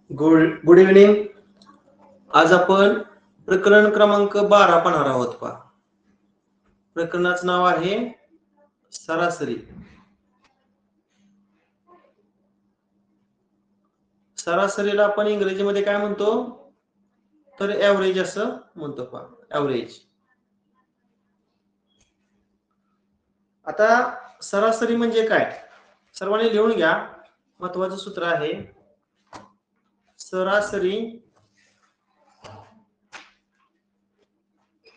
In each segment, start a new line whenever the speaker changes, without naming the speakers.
Good evening. आज आपण प्रकरण क्रमांक 12 पाहणार आहोत. पहा, प्रकरणाचं नाव आहे सरासरी. सरासरीला आपण इंग्रजीमध्ये काय म्हणतो तर ॲव्हरेज असं म्हणतो. पहा, ॲव्हरेज. आता सरासरी म्हणजे काय सर्वांनी लिहून घ्या. महत्वाचं सूत्र आहे सरासरी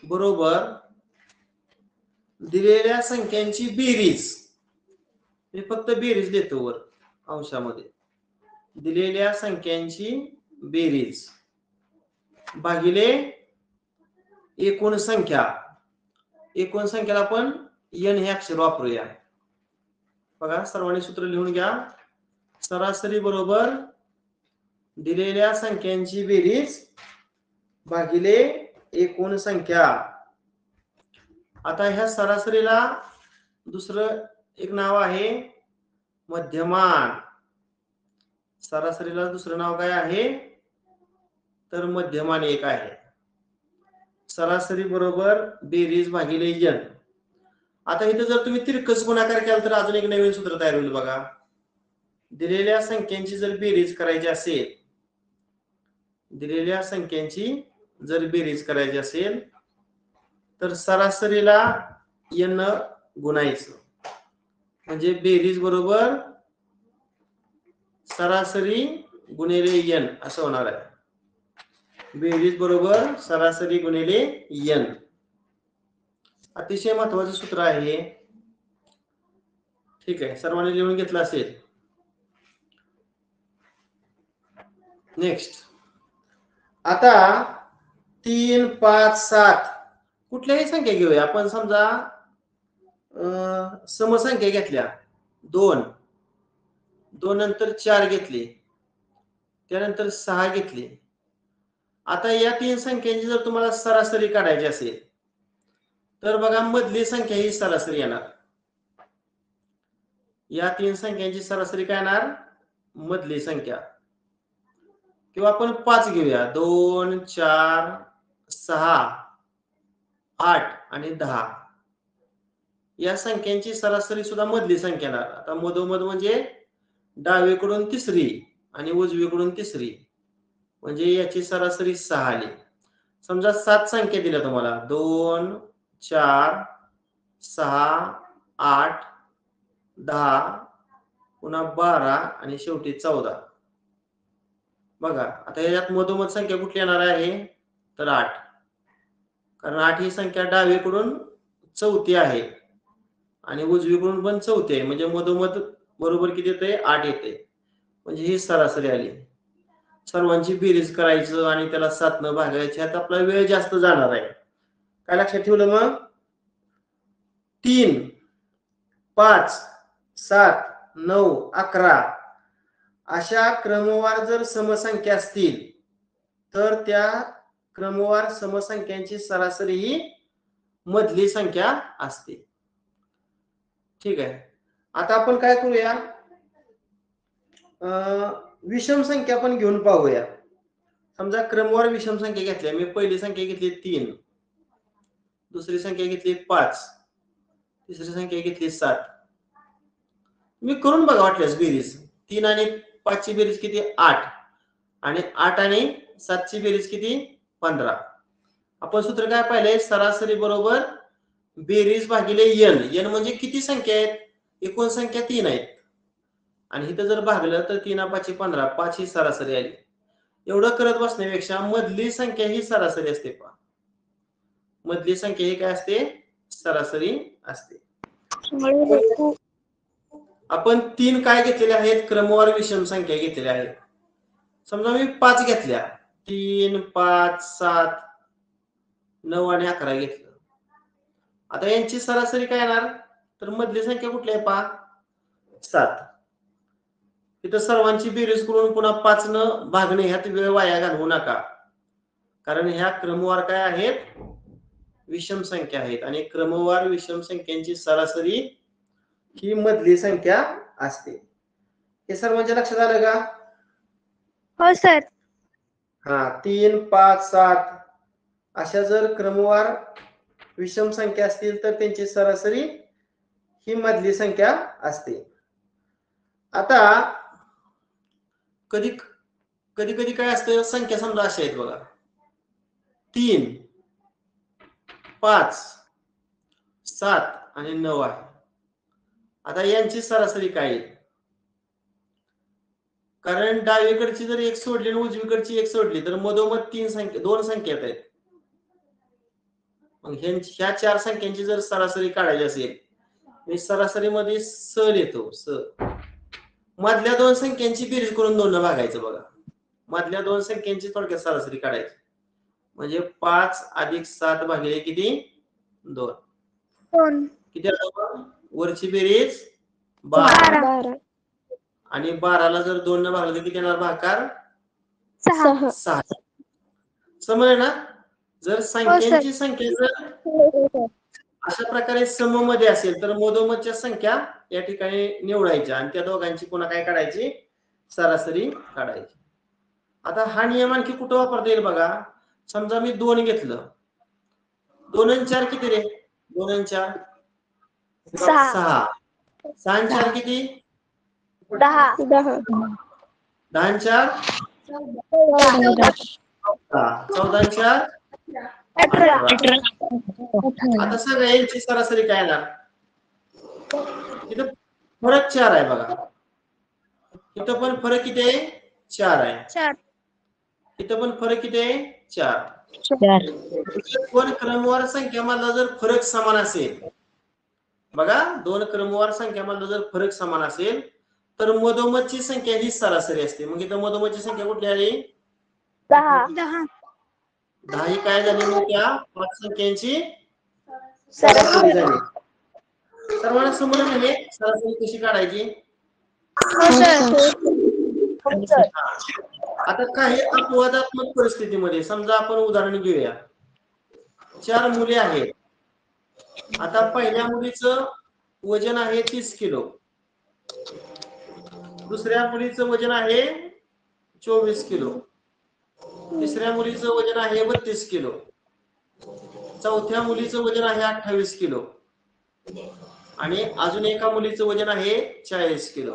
बरोबर दिलेल्या संख्यांची बेरीज. मी फक्त बेरीज देतो वर अंशामध्ये. दिलेल्या संख्यांची बेरीज भागिले एकूण संख्या. एकूण संख्याला आपण n हे अक्षर वापरूया. बघा, सर्वांनी सूत्र लिहून घ्या. सरासरी बरोबर दिलेल्या संख्यांची बेरीज भागिले एकूण संख्या. आता ह्या सरासरीला दुसरं एक नाव आहे मध्यमान. सरासरीला दुसरं नाव काय आहे तर मध्यमान एक आहे. सरासरी बरोबर बेरीज भागिले n. आता इथे जर तुम्ही तिरकस गुणाकार केला तर अजून एक नवीन सूत्र तयार होईल. बघा, दिलेल्या संख्यांची जर बेरीज करायची असेल, दिलेल्या संख्यांची जर बेरीज करायची असेल तर सरासरीला n गुणायचं, म्हणजे बेरीज बरोबर सरासरी गुणिले n असं होणार आहे. बेरीज बरोबर सरासरी गुणिले n. अतिशय महत्वाचं सूत्र आहे. ठीक आहे, सर्वांनी लिहून घेतलं असेल. नेक्स्ट, आता 3, 5, 7 कुठल्याही संख्या घेऊया आपण. समजा समसंख्या घेतल्या 2 नंतर 4 घेतली, त्यानंतर 6 घेतली. आता या 3 संख्यांची जर तुम्हाला सरासरी काढायची असेल तर बघा, मधली संख्या ही सरासरी येणार. या 3 संख्यांची सरासरी काय येणार? मधली संख्या. किंवा आपण 5 घेऊया. 2, 4, 6, 8 आणि 10 या संख्यांची सरासरी सुद्धा मधली संख्या येणार. आता मधोमध म्हणजे डावीकडून तिसरी आणि उजवीकडून तिसरी, म्हणजे याची सरासरी 6 आली. समजा 7 संख्या दिल्या तुम्हाला. 2, 4, 6, 8, 10, पुन्हा 12 आणि शेवटी 14. बघा, आता याच्यात मधोमध संख्या कुठली येणार आहे तर 8. कारण 8 ही संख्या डावीकडून चौथी आहे आणि उजवीकडून पण चौथी आहे, म्हणजे मधोमध बरोबर किती येते? 8 येते. म्हणजे ही सरासरी आली. सर्वांची बेरीज करायचं आणि त्याला 7 न भागायची, आता आपला वेळ जास्त जाणार आहे. काय लक्षात ठेवलं मग? 3, 5, 7, 9, 11 अशा क्रमवार जर समसंख्या असतील तर त्या क्रमवार समसंख्यांची सरासरी ही मधली संख्या असते. ठीक आहे, आता आपण काय करूया, विषम संख्या पण घेऊन पाहूया. समजा क्रमवार विषम संख्या घेतल्या. मी पहिली संख्या घेतली 3, दुसरी संख्या घेतली 5, तिसरी संख्या घेतली 7. मी करून बघा वाटल्यास बेरीज. 3 आणि 5 ची बेरीज किती? 8. आणि 8 आणि 7 ची बेरीज किती? 15. आपण सूत्र काय पाहिलंय? सरासरी बरोबर बेरीज भागिले n. n म्हणजे किती संख्या आहेत? एकूण संख्या 3 आहेत. आणि इथं जर भागलं तर 3 5 15. 5 ही सरासरी आली. एवढं करत बसण्यापेक्षा मधली संख्या ही सरासरी असते. पहा, मधली संख्या ही काय असते? सरासरी असते. आपण 3 काय घेतलेले आहेत? क्रमवार विषम संख्या घेतलेल्या आहेत. समजा मी 5 घेतल्या. 3, 5, 7, 9 आणि 11 घेतलं. आता यांची सरासरी काय येणार तर मधली संख्या कुठली आहे? पहा, 7. इथं सर्वांची बेरीज करून पुन्हा 5 न भागणे ह्यात वेळ वाया घालवू नका, कारण ह्या क्रमवार काय आहेत? विषम संख्या आहेत. आणि क्रमवार विषम संख्यांची सरासरी ही मधली संख्या असते. हे सर्वांच्या लक्षात आलं का?
हो सर.
हा 3, 5, 7 अशा जर क्रमवार विषम संख्या असतील तर त्यांची सरासरी ही मधली संख्या असते. आता कधी कधी काय असतं, संख्या समजा अशा आहेत बघा, 3, 5, 7 आणि 9 आहे. आता यांची सरासरी काय आहे? कारण डावीकडची जर एक सोडली आणि उजवीकडची एक सोडली तर मधोमध दोन संख्या आहेत. मग ह्या 4 संख्यांची जर सरासरी काढायची असेल, सरासरीमध्ये स येतो. मधल्या 2 संख्यांची बेरीज करून 2 न भागायचं बघा. मधल्या 2 संख्यांची थोडक्यात सरासरी काढायची. म्हणजे 5 + 7 भागिले किती? 2. किती आलं? वरची बेरीज 12. आणि 12ला जर 2 न भागलं तर किती येणार भागाकार? 6. समजलं ना? जर संख्यांची संख्या जर अशा प्रकारे सममध्ये असेल तर मधोमधच्या संख्या या ठिकाणी निवडायच्या आणि त्या दोघांची पुन्हा काय काढायची? सरासरी काढायची. आता हा नियम आणखी कुठं वापरता येईल बघा. समजा मी 2 घेतलं, 2 आणि 4 किती रे? 2 आणि 4 6. 6 आणि 4 किती?
10.
10 आणि 4 14 आणि 4 18. आता सांगा यांची सरासरी काय येणार? इथं फरक 4 आहे बघा. इथं पण फरक किती आहे? 4 आहे. इथं पण फरक किती आहे? 4. दोन क्रमवार संख्यामधला जर फरक समान असेल बघा, 2 क्रमवार संख्यामधला जर फरक समान असेल तर मधोमधची संख्या ही सरासरी असते. मग इथं मधोमधची संख्या कुठली आली?
10.
10 ही काय झाली? मग त्या 5 संख्यांची सरासरी झाली. सर्वांना समजलं म्हणजे सरासरी कशी काढायची? आता काही अपवादात्मक परिस्थितीमध्ये समजा आपण उदाहरण घेऊया. 4 मुली आहेत. आता पहिल्या मुलीचं वजन आहे 30 किलो, दुसऱ्या मुलीचं वजन आहे 24 किलो, तिसऱ्या मुलीचं वजन आहे 32 किलो, चौथ्या मुलीचं वजन आहे 28 किलो आणि अजून एका मुलीचं वजन आहे 40 किलो.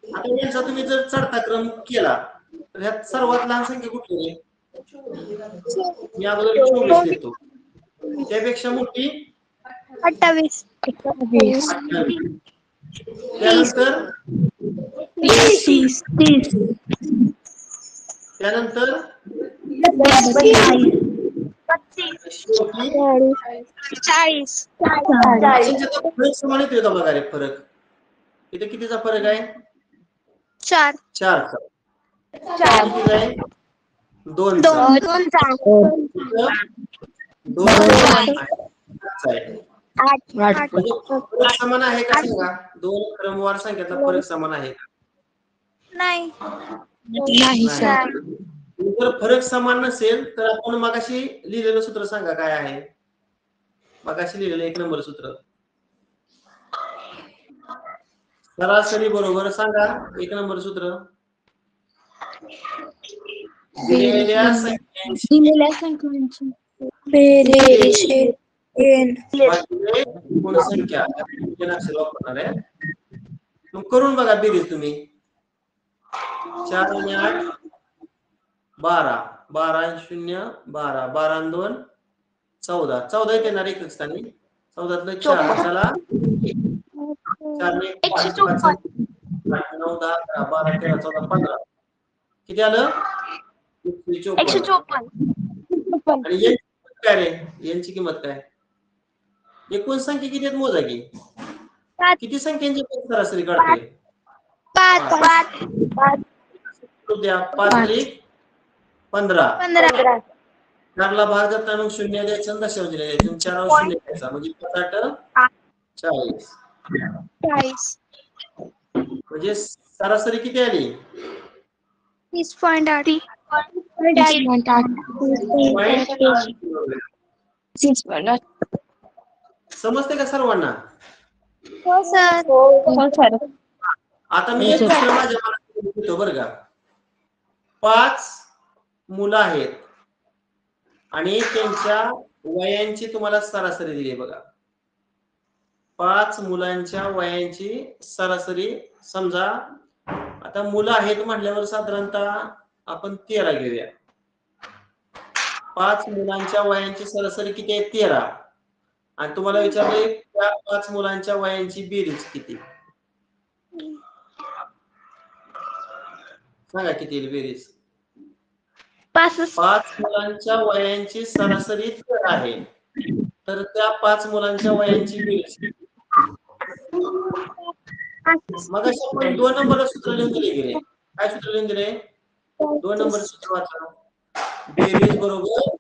आता यांचा तुम्ही जर चढता क्रम केला तर ह्यात सर्वात लहान संख्या कुठली आहे? मी अगोदर 24 घेतो. त्यापेक्षा मोठी
28.
त्यानंतर
30.
त्यानंतर
40.
समान येतोय का बघा रे फरक? इथे कितीचा फरक आहे?
4.
4चा. किती आहे? 2चा.
8.
म्हणजे फरक समान आहे का सांगा? 2 क्रमवार संख्याचा फरक समान आहे का?
नाही.
जर फरक समान नसेल तर आपण मगाशी लिहिलेलं सूत्र सांगा काय आहे? मगाशी लिहिलेलं 1 नंबर सूत्र. सरासरी बरोबर सांगा 1 नंबर सूत्र. दिलेल्या संख्यांची
बेरीज
एकूण संख्या वापरणार आहे. मग करून बघा बेरीज तुम्ही. 4 आणि 8 12, 12 आणि 0 12, 12 आणि 2 14, 14 येते ना एकच स्थानी. 14तलं 4 चला 4 ने 5 8 9 10 11 12 13 14 15 किती आलं? 154. आणि काय रे? यांची किंमत काय? एकूण संख्या किती आहेत मोजा की? किती संख्यांची सरासरी काढतोय?
5.
द्या 5 15. 4ला भाग जाता मग 0 द्यायचं, दशांश द्यायचं, 4 वर 0 द्यायचा म्हणजे 5 8 40. म्हणजे सरासरी किती आली?
30.8.
समजते का सर्वांना?
हो सर.
आता मी एक सूत्र माझ्या घेतो बरं का. 5 मुलं आहेत आणि त्यांच्या वयांची तुम्हाला सरासरी दिली बघा. 5 मुलांच्या वयांची सरासरी समजा आता मुलं आहेत म्हटल्यावर साधारणतः आपण 13 घेऊया. 5 मुलांच्या वयांची सरासरी किती आहे? 13. आणि तुम्हाला विचारले त्या 5 मुलांच्या वयांची बेरीज किती? सांगा किती येईल बेरीज? 5 मुलांच्या वयांची सरासरी 13 आहे. तर त्या 5 मुलांच्या वयांची बेरीज किती? मग आपण 2 नंबर सूत्र लिहून दिले गेले. काय सूत्र लिहून दिले? 2 नंबर सूत्र वाचा. बेरीज बरोबर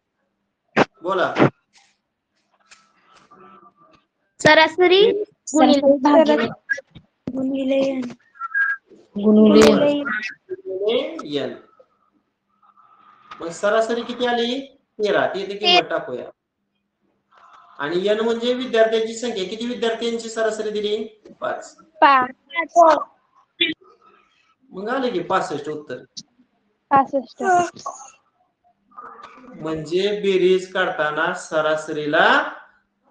बोला.
सरासरी गुणिले
n. मग सरासरी किती आली? 13. ती इथे किंमत टाकूया. आणि n म्हणजे विद्यार्थ्यांची संख्या. किती विद्यार्थ्यांची सरासरी दिली? 5. मग आले की 65 उत्तर.
65.
म्हणजे बेरीज काढताना सरासरीला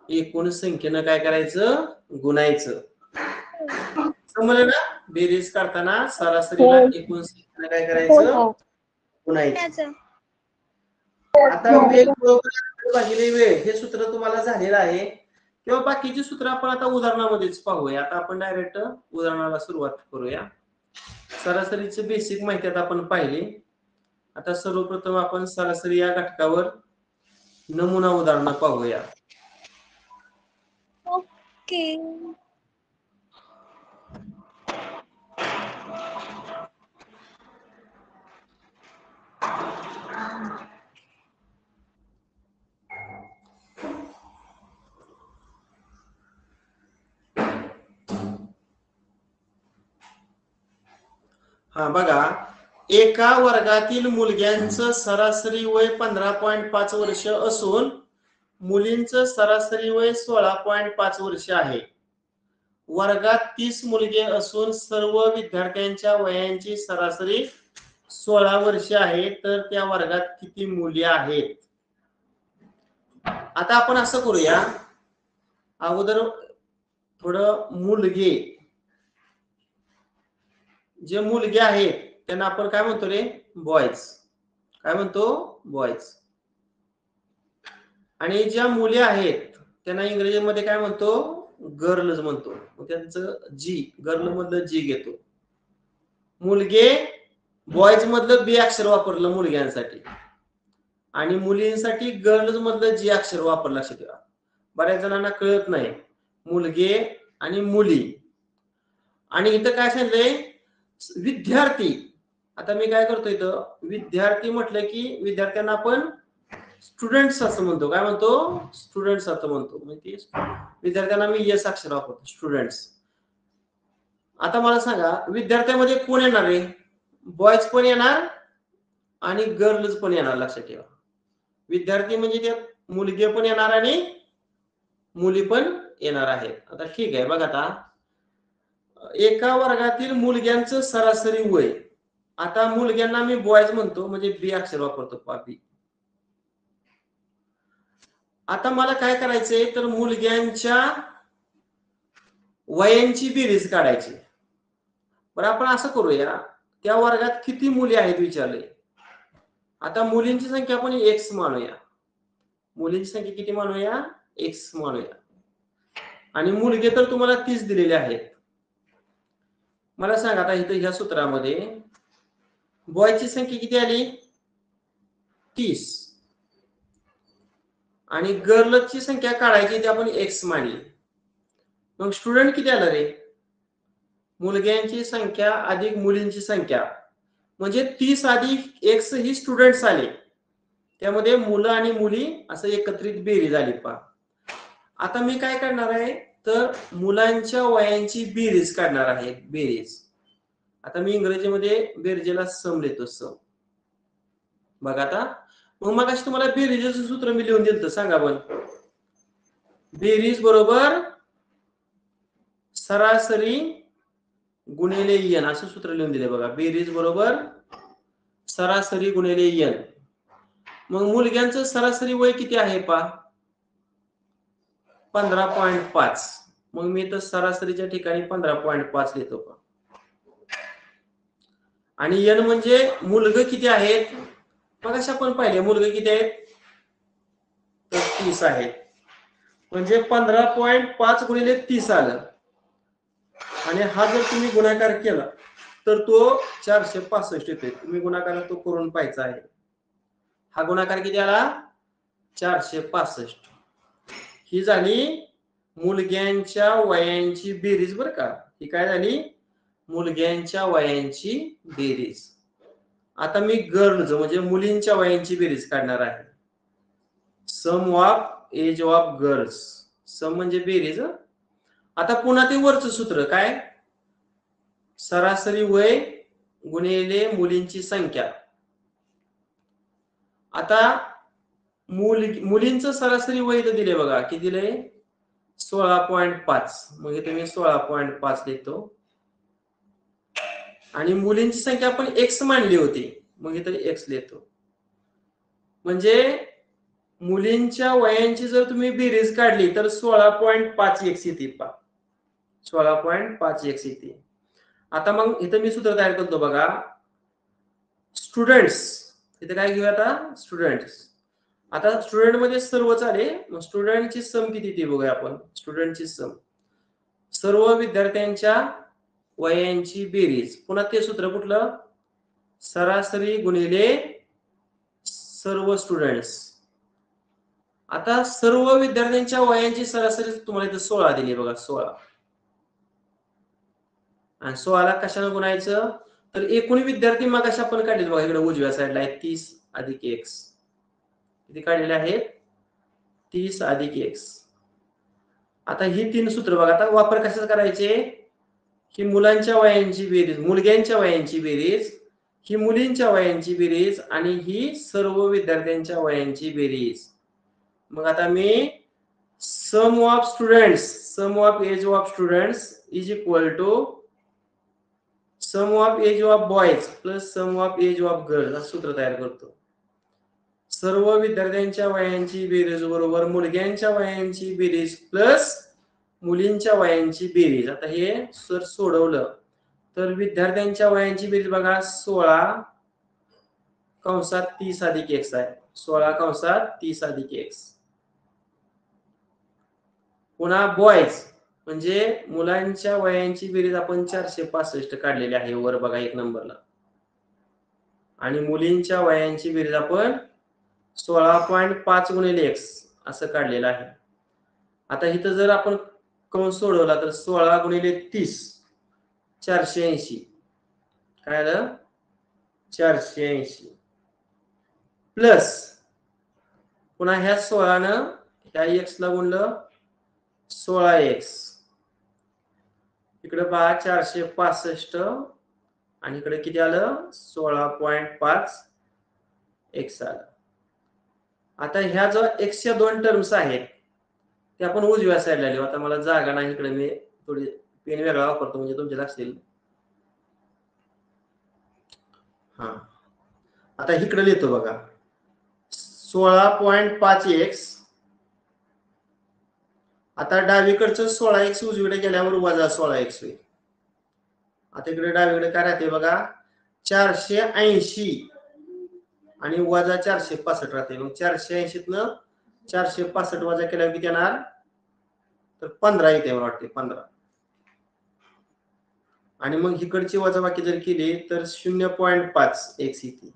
एकूण संख्येनं काय करायचं? गुणायचं. समजलं ना? बेरीज काढताना सरासरीला एकूण संख्येनं काय करायचं? गुणायचं. आता वेग बरोबर भागिले वेळ हे सूत्र तुम्हाला झालेलं आहे किंवा बाकीची सूत्र आपण आता उदाहरणामध्येच पाहूया. आता आपण डायरेक्ट उदाहरणाला सुरुवात करूया. सरासरीची बेसिक माहिती आता आपण पाहिली. आता सर्वप्रथम आपण सरासरी या घटकावर नमुना उदाहरण पाहूया.
ओके.
हा बघा, एका वर्गातील मुलग्यांचं सरासरी वय 15.5 वर्ष असून मुलींचं सरासरी वय 16.5 वर्ष आहे. वर्गात 30 मुलगे असून सर्व विद्यार्थ्यांच्या वयांची सरासरी 16 वर्ष आहे. तर त्या वर्गात किती मुली आहेत? आता आपण असं करूया, अगोदर थोडं मुलगे, जे मुलगे आहेत त्यांना आपण काय म्हणतो रे? बॉयज. काय म्हणतो? बॉयज. आणि ज्या मुली आहेत त्यांना इंग्रजीमध्ये काय म्हणतो? गर्ल्स म्हणतो. त्यांचं जी, गर्ल मधलं जी घेतो. मुलगे, बॉयज मधलं बी अक्षर वापरलं मुलग्यांसाठी आणि मुलींसाठी गर्ल्स मधलं जी अक्षर वापरलं. लक्षात ठेवा, बऱ्याच जणांना कळत नाही मुलगे आणि मुली. आणि इथं काय सांगितलंय? विद्यार्थी. आता मी काय करतो इथं? विद्यार्थी म्हटलं की विद्यार्थ्यांना आपण स्टुडंट्स असं म्हणतो. काय म्हणतो? स्टुडंट्स असं म्हणतो. म्हणजे विद्यार्थ्यांना मी यस अक्षर वापरतो, स्टुडंट्स. आता मला सांगा, विद्यार्थ्यांमध्ये कोण येणार आहे? बॉयज पण येणार आणि गर्ल्स पण येणार. लक्षात ठेवा, विद्यार्थी म्हणजे त्यात मुलगे पण येणार आणि मुली पण येणार आहेत. आता ठीक आहे, बघा आता एका वर्गातील मुलग्यांचं सरासरी वय. आता मुलग्यांना मी बॉयज म्हणतो म्हणजे बी अक्षर वापरतो, बी. आता मला काय करायचंय? तर मुलग्यांच्या वयांची बेरीज काढायची. बरं, आपण असं करूया, त्या वर्गात किती मुली आहेत विचारले. आता मुलींची संख्या आपण एक्स मानूया. मुलींची संख्या किती मानूया? एक्स मानूया. आणि मुलगे तर तुम्हाला 30 दिलेले आहेत. मला सांगा आता इथं ह्या सूत्रामध्ये बॉयची संख्या किती आली? 30. आणि गर्लची संख्या काढायची ती आपण एक्स मानली. मग स्टुडंट किती आलं रे? मुलग्यांची संख्या अधिक मुलींची संख्या म्हणजे 30 अधिक एक्स ही स्टुडंट्स आले. त्यामध्ये मुलं आणि मुली असं एकत्रित बेरीज आली. पहा, आता मी काय करणार आहे? तर मुलांच्या वयांची बेरीज काढणार आहे. बेरीज. आता मी इंग्रजीमध्ये बेरजेला सम लिहितो. सम. बघा आता, मग अशी तुम्हाला बेरीजचं सूत्र मी लिहून दिलं. सांगा पण, बेरीज बरोबर सरासरी गुणिले एन असं सूत्र लिहून दिले बघा. बेरीज बरोबर सरासरी गुणिले एन. मग मुलग्यांचं सरासरी वय किती आहे पा? 15.5. मग मी तर सरासरीच्या ठिकाणी 15.5 लिहितो पा. आणि एन म्हणजे मुलगे किती आहेत? मग अशा पण पाहिले मुलगे किती आहेत? तर 30 आहेत. म्हणजे 15.5 गुणिले 30 आलं. आणि हा जर तुम्ही गुणाकार केला तर तो 465 येते. तुम्ही गुणाकार तो करून पाहायचा आहे. हा गुणाकार किती आला? 465. ही झाली मुलग्यांच्या वयांची बेरीज बरं का. ही काय झाली? मुलग्यांच्या वयांची बेरीज. आता मी गर्ल्स म्हणजे मुलींच्या वयांची बेरीज काढणार आहे. सम ऑफ एज ऑफ गर्ल्स. सम म्हणजे बेरीज. आता पुन्हा ते वरचं सूत्र काय? सरासरी वय गुणिले मुलींची संख्या. आता मुलींचं सरासरी वय इथं दिले बघा. किती दिले? 16.5. मग इथे मी 16.5 लिहितो. आणि मुलींची संख्या आपण x मानली होती. मग इथे x लिहितो. म्हणजे मुलींच्या वयांची जर तुम्ही बेरीज काढली तर 16.5 x येते पा. 16.5 x येते. आता मग इथं मी सूत्र तयार करतो बघा. स्टुडंट्स. इथे काय घेऊया आता? स्टुडंट्स. आता स्टुडंट मध्ये सर्वच आले. मग स्टुडंटची सम किती ती बघूया आपण. स्टुडंटची सम. सर्व विद्यार्थ्यांच्या वयांची बेरीज. पुन्हा ते सूत्र कुठलं? सरासरी गुणिले सर्व स्टुडंट्स. आता सर्व विद्यार्थ्यांच्या वयांची सरासरी तुम्हाला इथं 16 दिली बघा. 16. आणि 16 कशाने गुणायचं? तर एकूण विद्यार्थी मगाशी आपण काढले बघा. इकडे उजव्या साईडला आहे 30 अधिक x. किती काढलेले आहेत? 30 अधिक x. आता ही तीन सूत्र बघा. आता वापर कशाचा करायचे? ही मुलांच्या वयांची बेरीज, मुलग्यांच्या वयांची बेरीज, ही मुलींच्या वयांची बेरीज आणि ही सर्व विद्यार्थ्यांच्या वयांची बेरीज. मग आता मी sum of students, sum of age of students is equal to sum of age of boys plus sum of age of girls असं सूत्र तयार करतो. सर्व विद्यार्थ्यांच्या वयांची बेरीज बरोबर मुलग्यांच्या वयांची बेरीज प्लस मुलींच्या वयांची बेरीज. आता हे सर सोडवलं तर विद्यार्थ्यांच्या वयांची बेरीज बघा 16 कंसात 30 अधिक x आहे. 16 कंसात 30 अधिक x. पुन्हा बॉयज म्हणजे मुलांच्या वयांची बेरीज आपण 465 काढलेली आहे वर बघा 1 नंबरला. आणि मुलींच्या वयांची बेरीज आपण 16.5 गुणिले x असं काढलेलं आहे. आता इथं जर आपण कंस सोडवला तर 16 गुणिले 30 480. काय आलं? 480 प्लस पुन्हा ह्या 16 न ह्या x ला गुणलं 16x. इकडे पहा 465 आणि इकडे किती आलं? 16.5 x आलं. आता ह्या जो x च्या दोन टर्म्स आहेत ते आपण उजव्या साईडला लिहू. आता मला जागा नाही इकडे मी थोडी पेन वेगळा वापरतो म्हणजे तुमच्या लक्षात येईल. हा आता इकडे लिहितो बघा 16.5x. आता डावीकडचं 16x उजवीकडे गेल्यावर वजा 16x होईल. आता इकडे डावीकडे काय राहते बघा 480 आणि वजा 465 राहते. मग 480 न 465 वजा केल्यावर किती येणार? तर 15 येते मला वाटते 15. आणि मग इकडची वजाबाकी जर केली तर 0.5 x येते.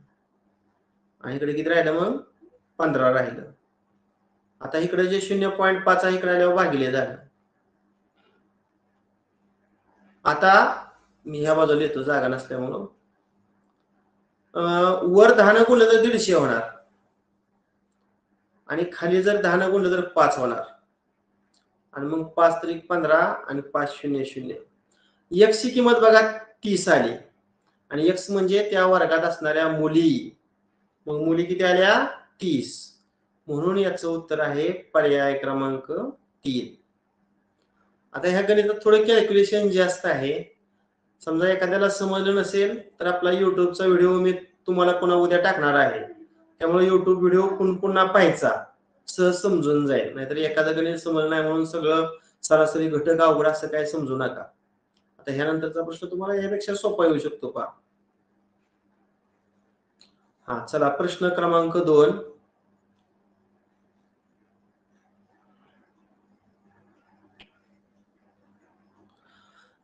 आणि इकडे किती राहिलं? मग 15 राहिलं. आता इकडे जे 0.5 आहे इकडे आल्यावर भागिले झालं. आता मी ह्या बाजूला येतो जागा नसल्यामुळं. वर 10 न गुणलं तर 150 होणार आणि खाली जर 10 न गुणलं तर 5 होणार. आणि मग 5 त्रिक 15 आणि 5 0 0. x ची किंमत बघा 30 आली आणि x म्हणजे त्या वर्गात असणाऱ्या मुली. मग मुली किती आल्या? 30. म्हणून याचं उत्तर आहे पर्याय क्रमांक 3. आता ह्या गणितात थोडं कॅल्क्युलेशन जास्त आहे. समजा एखाद्याला समजलं नसेल तर आपला युट्यूबचा व्हिडिओ मी तुम्हाला पुन्हा उद्या टाकणार आहे, त्यामुळे युट्यूब व्हिडिओ पुन्हा पाहायचा, सहज समजून जाईल. नाहीतर एखादं गणित समजलं नाही म्हणून सगळं सरासरी घटक अवघड असं काय समजू नका. आता ह्यानंतरचा प्रश्न तुम्हाला यापेक्षा सोपा येऊ शकतो पहा. हा चला, प्रश्न क्रमांक 2.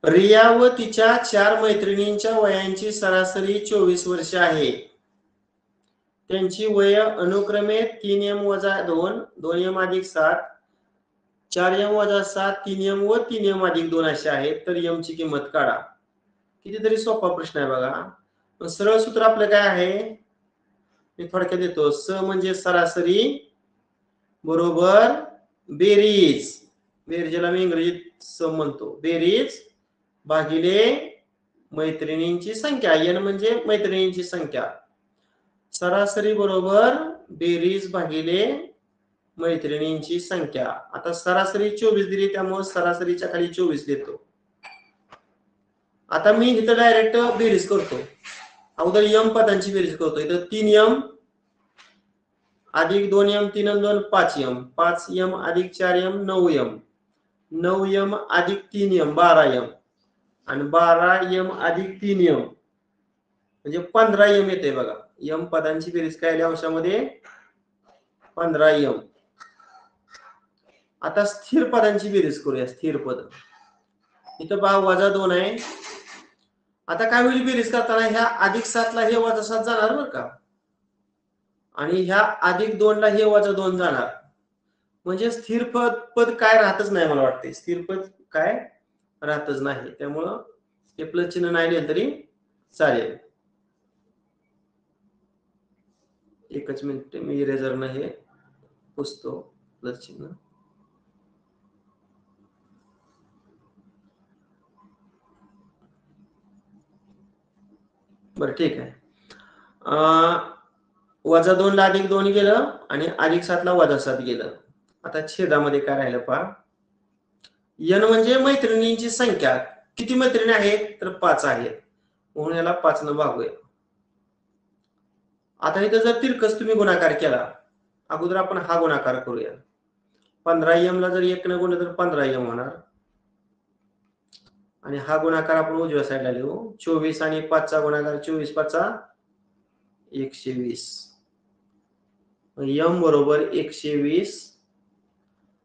रिया व तिच्या 4 मैत्रिणींच्या वयांची सरासरी 24 वर्ष आहे. त्यांची वय अनुक्रमे 3m - 2, 2m + 7, 4m - 7, 3m व 3m + 2 अशी आहेत. तर m ची किंमत काढा. कितीतरी सोपा प्रश्न आहे बघा. सरळ सूत्र आपलं काय आहे, मी थोडक्यात देतो. स म्हणजे सरासरी बरोबर बेरीज, बेरीजला मी इंग्रजीत सम म्हणतो, बेरीज भागिले मैत्रिणींची संख्या. n म्हणजे मैत्रिणींची संख्या. सरासरी बरोबर बेरीज भागिले मैत्रिणींची संख्या. आता सरासरी 24 दिली, त्यामुळे सरासरीच्या खाली 24 देतो. आता मी इथं डायरेक्ट बेरीज करतो. अगोदर m पदांची बेरीज करतो. इथं 3m अधिक 2m, 3 आणि 2 5m, 5m अधिक 4m 9m, 9m अधिक 3m 12m आणि 12m अधिक 3m म्हणजे 15m येते बघा. m पदांची बेरीज काय आली अंशामध्ये 15m. आता स्थिर पदांची बेरीज करूया. स्थिर पद इथं पहा -2 आहे. आता काय होईल बेरीज करताना, ह्या -7 ला हे -7 जाणार बरं का, आणि ह्या +2 ला हे -2 जाणार. म्हणजे स्थिर पद काय राहतच नाही. मला वाटते स्थिर पद काय राहतच नाही. त्यामुळं हे प्लस चिन्ह नाही लिहिलं तरी चालेल. एकच मिनिट, मी इरेजरनं हे पुसतो प्लस चिन्ह. बरं ठीक आहे. -2 ला +2 गेलं आणि +7 ला -7 गेलं. आता छेदामध्ये काय राहिलं पहा. n म्हणजे मैत्रिणींची संख्या. किती मैत्रिणी आहेत तर 5 आहेत, म्हणून याला 5 न भागूया. आता इथं जर तिरकस तुम्ही गुणाकार केला, अगोदर आपण हा गुणाकार करूया. 15m ला जर 1 न गुणलं तर 15m होणार, आणि हा गुणाकार आपण उजव्या साईडला लिहू. 24 आणि 5 चा गुणाकार 24 5 120, m बरोबर 120.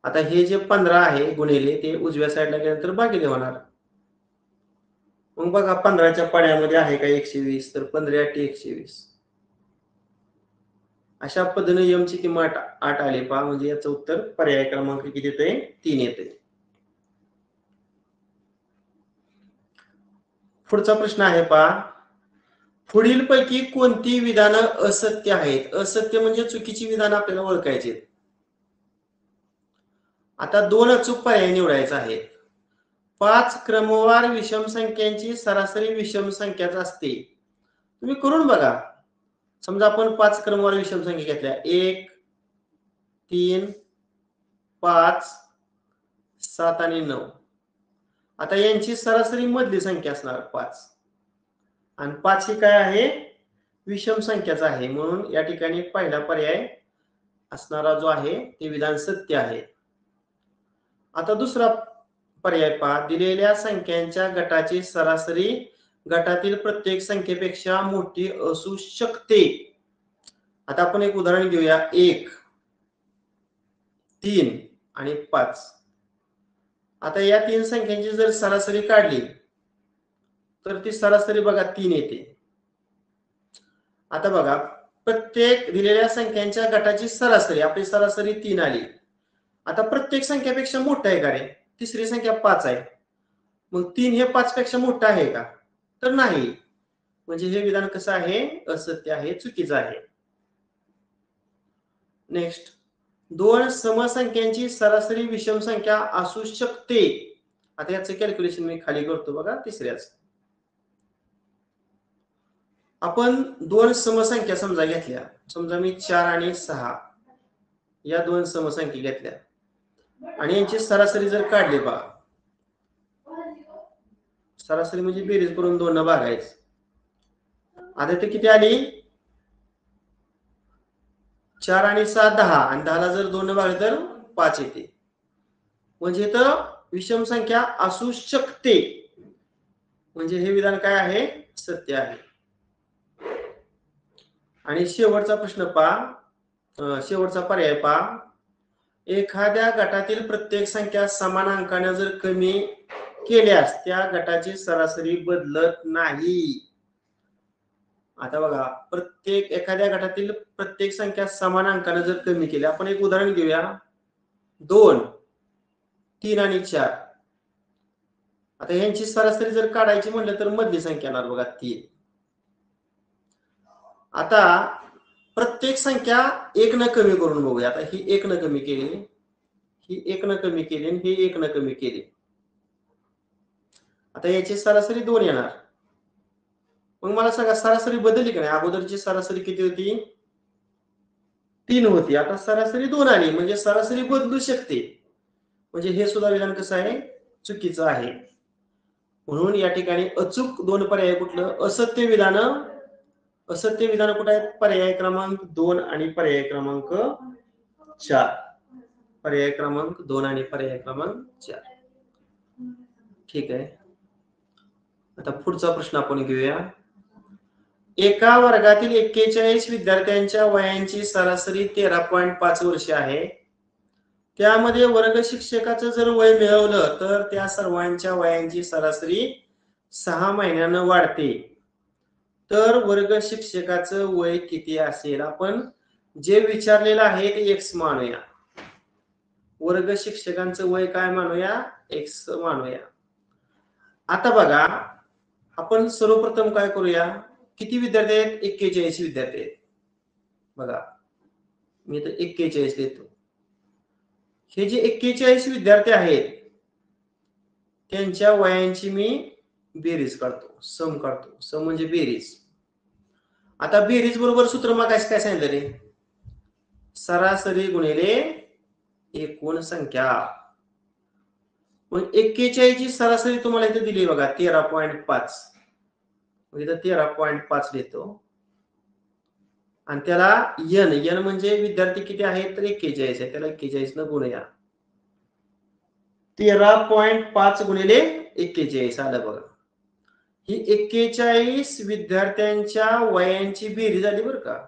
आता हे जे 15 आहे गुणिले ते उजव्या साईडला गेल्यानंतर भागिले होणार. मग बघा 15च्या पड्यामध्ये आहे का 120, तर 15 × 120. अशा पद्धतीने m ची किंमत 8 आली पहा. म्हणजे याचं उत्तर पर्याय क्रमांक किती येते 3 येते. पुढचा प्रश्न आहे पहा. पुढीलपैकी कोणती विधानं असत्य आहेत? असत्य म्हणजे चुकीची विधानं आपल्याला ओळखायची. आता 2 अचूक पर्याय निवडायचा आहे. 5 क्रमवार विषम संख्यांची सरासरी विषम संख्याच असते. तुम्ही करून बघा. समजा आपण 5 क्रमवार विषम संख्या घेतल्या, 1 3 5 7 आणि 9. आता यांची सरासरी मधली संख्या असणार 5, आणि 5 ही काय आहे विषम संख्याच आहे, म्हणून या ठिकाणी पहिला पर्याय असणारा जो आहे ते विधान सत्य आहे. आता दुसरा पर्याय पहा. दिलेल्या संख्यांच्या गटाची सरासरी गटातील प्रत्येक संख्येपेक्षा मोठी असू शकते. आता आपण एक उदाहरण घेऊया. 1 3 आणि 5. आता या 3 संख्यांची जर सरासरी काढली तर ती सरासरी बघा 3 येते. आता बघा प्रत्येक दिलेल्या संख्यांच्या गटाची सरासरी, आपली सरासरी 3 आली. आता प्रत्येक संख्यापेक्षा मोठा आहे का रे? तिसरी संख्या 5 आहे, मग 3 हे 5 पेक्षा मोठं आहे का? तर नाही. म्हणजे हे विधान कसं आहे असत्य आहे, चुकीचं आहे. नेक्स्ट, 2 समसंख्यांची सरासरी विषम संख्या असू शकते. आता याचं कॅल्क्युलेशन मी खाली करतो बघा. तिसऱ्याच आपण 2 समसंख्या समजा घेतल्या. समजा मी 4 आणि 6 या 2 समसंख्या घेतल्या आणि यांची सरासरी जर काढली बघा, सरासरी म्हणजे बेरीज करून 2 न भागायचं. आता ते किती आली 4 आणि 7 10 आणि 10 ला जर 2 न भागले तर 5 येते. म्हणजे इथं विषम संख्या असू शकते. म्हणजे हे विधान काय आहे सत्य आहे. आणि शेवटचा प्रश्न पहा, शेवटचा पर्याय पहा. एखाद्या गटातील प्रत्येक संख्या समान अंकाने जर कमी केल्यास त्या गटाची सरासरी बदलत नाही. आता बघा एखाद्या गटातील प्रत्येक संख्या समान अंकाने जर कमी केली, आपण एक उदाहरण घेऊया 2 3 आणि 4. आता यांची सरासरी जर काढायची म्हटलं तर मधली संख्या येणार बघा 3. आता प्रत्येक संख्या 1 न कमी करून बघूया. आता ही 1 न कमी केली, ही 1 न कमी केली आणि ही 1 न कमी केली. आता याची सरासरी 2 येणार. मग मला सांगा सरासरी बदलली का नाही? अगोदरची सरासरी किती होती 3 होती, आता सरासरी 2 आली. म्हणजे सरासरी बदलू शकते. म्हणजे हे सुद्धा विधान कसं आहे चुकीचं आहे. म्हणून या ठिकाणी अचूक 2 पर्याय कुठलं असत्य विधान कुठं आहेत? पर्याय क्रमांक 2 आणि पर्याय क्रमांक 4. पर्याय क्रमांक 2 आणि पर्याय क्रमांक 4. ठीक आहे. आता पुढचा प्रश्न आपण घेऊया. एका वर्गातील 41 विद्यार्थ्यांच्या वयांची सरासरी 13.5 वर्ष आहे. त्यामध्ये वर्ग शिक्षकाचं जर वय मिळवलं तर त्या सर्वांच्या वयांची सरासरी 6 महिन्यानं वाढते. तर वर्ग शिक्षकाचं वय किती असेल? आपण जे विचारलेलं आहे ते x मानूया. वर्ग शिक्षकांचं वय काय मानूया? x मानूया. आता बघा आपण सर्वप्रथम काय करूया, किती विद्यार्थी आहेत? 41 विद्यार्थी आहेत. बघा मी इथं 41 देतो. हे जे 41 विद्यार्थी आहेत त्यांच्या वयांची मी बेरीज काढतो, सम काढतो. सम म्हणजे बेरीज. आता बेरीज बरोबर सूत्र मग काय सांगितलं रे? सरासरी गुणिले एकूण संख्या. मग 41 ची सरासरी तुम्हाला इथे दिली बघा 13.5. इथं 13.5 देतो आणि त्याला n म्हणजे विद्यार्थी किती आहेत तर 41 आहे. त्याला 41 न गुणूया. 13.5 गुणिले 41 आलं बघा. ही 41 विद्यार्थ्यांच्या वयांची बेरीज झाली बरं का.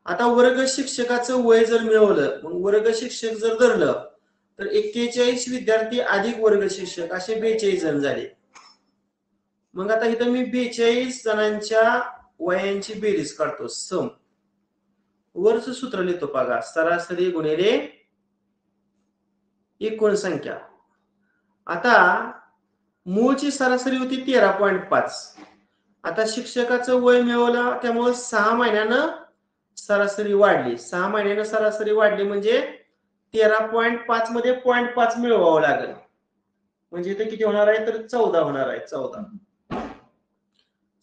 आता वर्ग शिक्षकाचं वय जर मिळवलं, मग वर्ग शिक्षक जर धरलं तर 41 विद्यार्थी अधिक वर्ग शिक्षक असे 42 जण झाले. मग आता इथं मी 42 जणांच्या वयांची बेरीज काढतो, सम. वरचं सूत्र लिहितो बघा, सरासरी गुणिले एकूण संख्या. आता मूळची सरासरी होती 13.5. आता शिक्षकाचं वय मिळवलं त्यामुळे 6 महिन्यानं सरासरी वाढली. 6 महिन्यानं सरासरी वाढली म्हणजे 13.5 मध्ये 0.5 मिळवावं लागेल. म्हणजे इथे किती होणार आहे तर 14 होणार आहे. 14.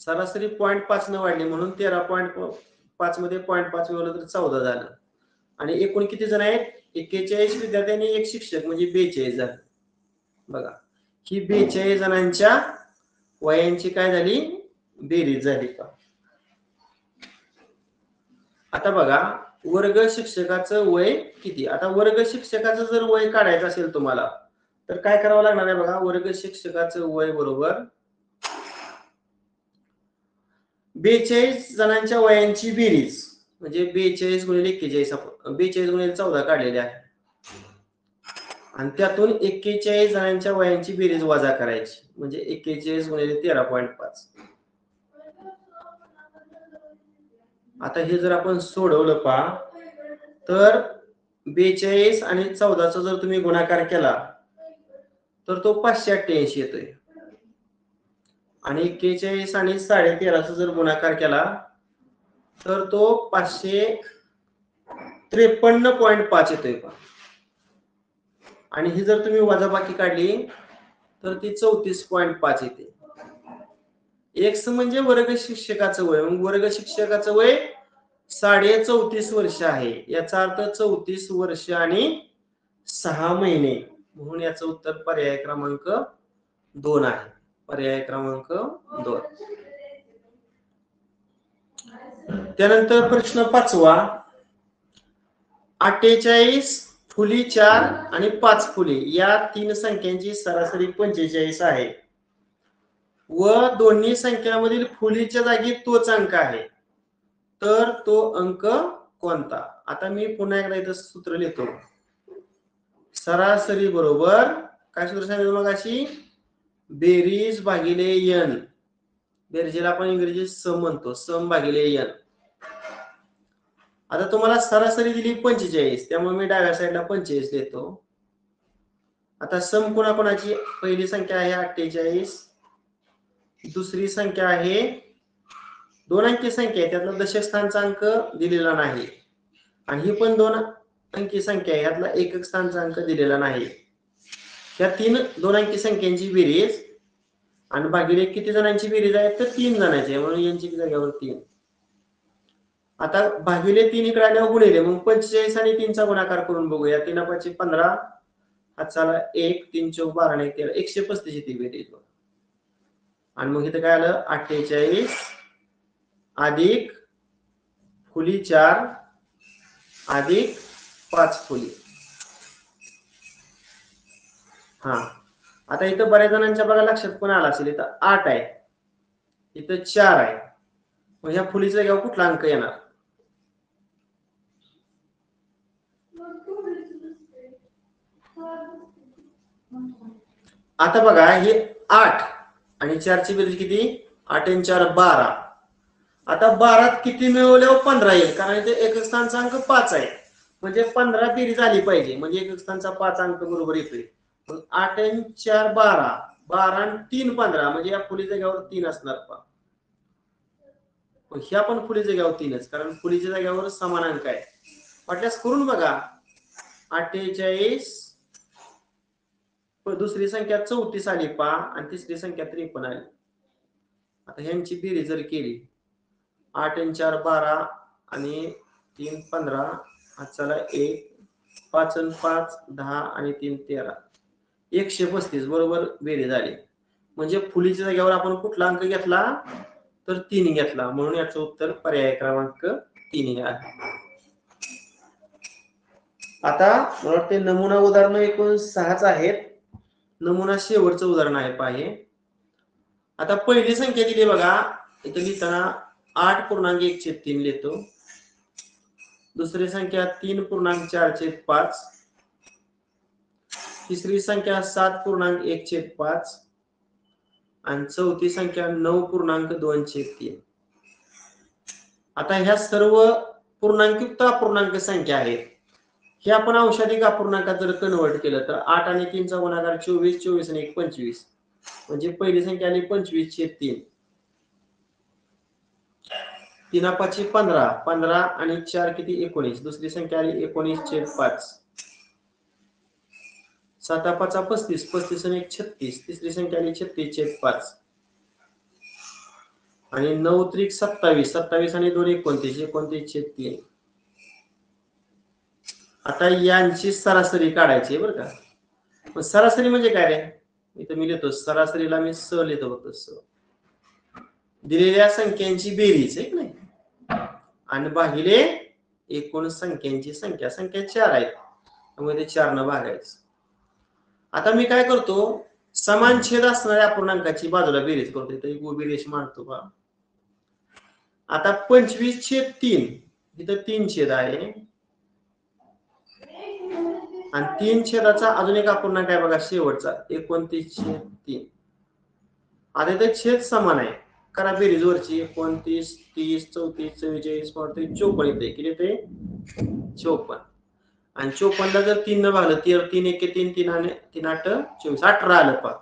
सरासरी 0.5 न वाढली म्हणून 13.5 मध्ये 0.5 मिळवलं तर 14 झालं. आणि एकूण किती जण आहेत? 41 विद्यार्थ्यांनी एक शिक्षक म्हणजे 42 झाले. बघा ही 42 जणांच्या वयांची काय झाली बेरीज झाली का. आता बघा वर्ग शिक्षकाचं वय किती. आता वर्ग शिक्षकाचं जर वय काढायचं असेल तुम्हाला तर काय करावं लागणार आहे बघा. वर्ग शिक्षकाचं वय बरोबर 42 जणांच्या वयांची बेरीज म्हणजे 42 गुणिले 41. आपण 42 गुणिले 14 काढलेले आहे आणि त्यातून 41 जणांच्या वयांची बेरीज वजा करायची म्हणजे 41 गुणिले 13.5. आता हे जर आपण सोडवलं पहा तर 42 आणि 14 चा जर तुम्ही गुणाकार केला तर तो 588 येतोय. आणि 41 आणि 13.5 चा जर गुणाकार केला तर तो 553.5 येतोय पहा. आणि ही जर तुम्ही वजाबाकी काढली तर ती 34.5 येते. x म्हणजे वर्ग शिक्षकाचं वय. वर्ग शिक्षकाचं वय 34.5 वर्ष आहे. याचा अर्थ 34 वर्ष आणि 6 महिने. म्हणून याचं उत्तर पर्याय क्रमांक 2 आहे. पर्याय क्रमांक 2. त्यानंतर प्रश्न 5वा. 48 फुली 4 आणि 5 फुली या तीन संख्यांची सरासरी 45 आहे व दोन्ही संख्यांमधील फुलीच्या जागी तोच अंक आहे, तर तो अंक कोणता? आता मी पुन्हा एकदा इथं सूत्र लिहितो. सरासरी बरोबर काय सूत्र सांगितलं मगाशी? बेरीज भागिले n. बेरजेला आपण इंग्रजीत सम म्हणतो, सम भागिले n. आता तुम्हाला सरासरी दिली 45, त्यामुळे मी डाव्या साईडला 45 देतो. आता सम कोणाकोणाची? पहिली संख्या आहे 48, दुसरी संख्या आहे 2 अंकी संख्या आहे, त्यातला दशक स्थानचा अंक दिलेला नाही, आणि ही पण 2 अंकी संख्या आहे, यातला एकक स्थानचा अंक दिलेला नाही. या 2 अंकी संख्यांची बेरीज आणि भागिले किती जणांची बेरीज आहे? तर 3 जणांची आहे, म्हणून यांची जागेवर 3. आता भागिले 3 इकडे आल्यावर गुणिले, मग 45 आणि 3 चा गुणाकार करून बघूया. 3 5 15, हाताला 1, 3 4 12 आणि 13, 135 ती बेरीज. आणि मग इथं काय आलं? 48 अधिक फुली 4 अधिक 5 फुली. हा, आता इथं बऱ्याच जणांच्या बघा लक्षात पण आला असेल, इथं 8 आहे, इथं 4 आहे, मग ह्या फुलीच्या जागेवर कुठला अंक येणार? आता बघा, हे 8 आणि 4 ची बेरीज किती? 8 आणि 4 12. आता 12 किती मिळवल्यावर 15 येईल, कारण इथे एकक स्थानचा अंक 5 आहे, म्हणजे 15 बेरीज आली पाहिजे, म्हणजे एकक स्थानचा 5 अंक बरोबर येतोय. 8 आणि 4 12, 12 आणि 3 15, म्हणजे या फुलीच्या जागेवर 3 असणार. ह्या पण फुलीच्या जागेवर 3च, कारण फुलीच्या जागेवर समान अंक आहे. वाटल्यास करून बघा. 48, दुसरी संख्या 34 आली पहा, आणि तिसरी संख्या 53 आली. आता ह्यांची बेरीज जर केली, 8 आणि 4 12 आणि 3 15, हाताला 1, 5 आणि 5 10 आणि 3 13, 135 बरोबर बेरीज आली. म्हणजे फुलीच्या जागेवर आपण कुठला अंक घेतला? तर 3 घेतला, म्हणून याचं उत्तर पर्याय क्रमांक 3 आहे. आता मला वाटते नमुना उदाहरण एकूण 6च आहेत. नमुना शेवटचं उदाहरण आहे पाहे. आता पहिली संख्या दिली बघा, इथे लिहिताना 8.1/3 लिहितो. दुसरी संख्या 3.4/5, तिसरी संख्या 7.1/5 आणि चौथी संख्या 9.2/3. आता ह्या सर्व पूर्णांकयुक्त अपूर्णांक संख्या आहेत. हे आपण अंशाधिक अपूर्णांकात जर कन्वर्ट केलं तर 8 आणि 3 चा गुणाकार 24, 24 आणि 1 25, म्हणजे पहिली संख्या आली 25/3. 3 5 15, 15 आणि 4 किती? 19. दुसरी संख्या आली 19/5. 7 5 35, 35 आणि 1 36. तिसरी संख्या आली 36/5. आणि 9 त्रिक 27, 27 आणि 2 29, 29/3. आता यांची सरासरी काढायची बरं का. मग सरासरी म्हणजे काय रे? इथं मी लिहितो, सरासरीला मी स लिहितो फक्त, स. दिलेल्या संख्यांची बेरीज आहे की नाही, आणि भागिले एकूण संख्यांची संख्या. संख्या 4 आहेत, त्यामुळे ते 4 न भागायचं. आता मी काय करतो, समान छेद असणाऱ्या अपूर्णांकाची बाजूला बेरीज करतो. इथं एक उभी रेष मांडतो बा. आता 25/3, इथं 3 छेद आहे, आणि 3 छेदाचा अजून एक अपूर्णांक आहे बघा शेवटचा, 29/3. आता इथे छेद समान आहे, करा बेरीज वरची. 29, 30, 34, 44, 44, 54 येते. किती येते? 54. आणि 54 ला जर 3 न भागलं, 3 1 3, 3 आणि 3 8 24, 18 आलं पहा.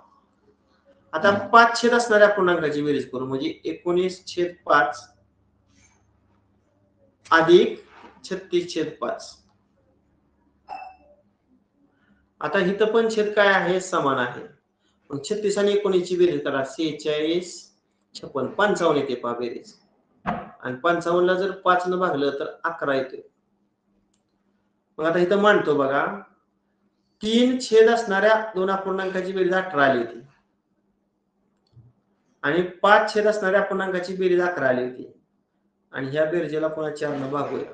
आता 5 छेद असणाऱ्या अपूर्णांकाची बेरीज करू, म्हणजे 19/5 अधिक 36/5. आता इथं पण छेद काय आहे? समान आहे. मग 36 आणि 19 ची बेरीज करा, 46, 56, 55 येते पहा बेरीज. आणि 55 ला जर 5 न भागलं तर 11 येते. मग आता इथं मांडतो बघा, 3 छेद असणाऱ्या 2 अपूर्णांकाची बेरीज 18 आली होती. आणि 5 छेद असणाऱ्या अपूर्णांकाची बेरीज 11 आली होती आणि ह्या बेरजेला पुन्हा 4 न भागूया.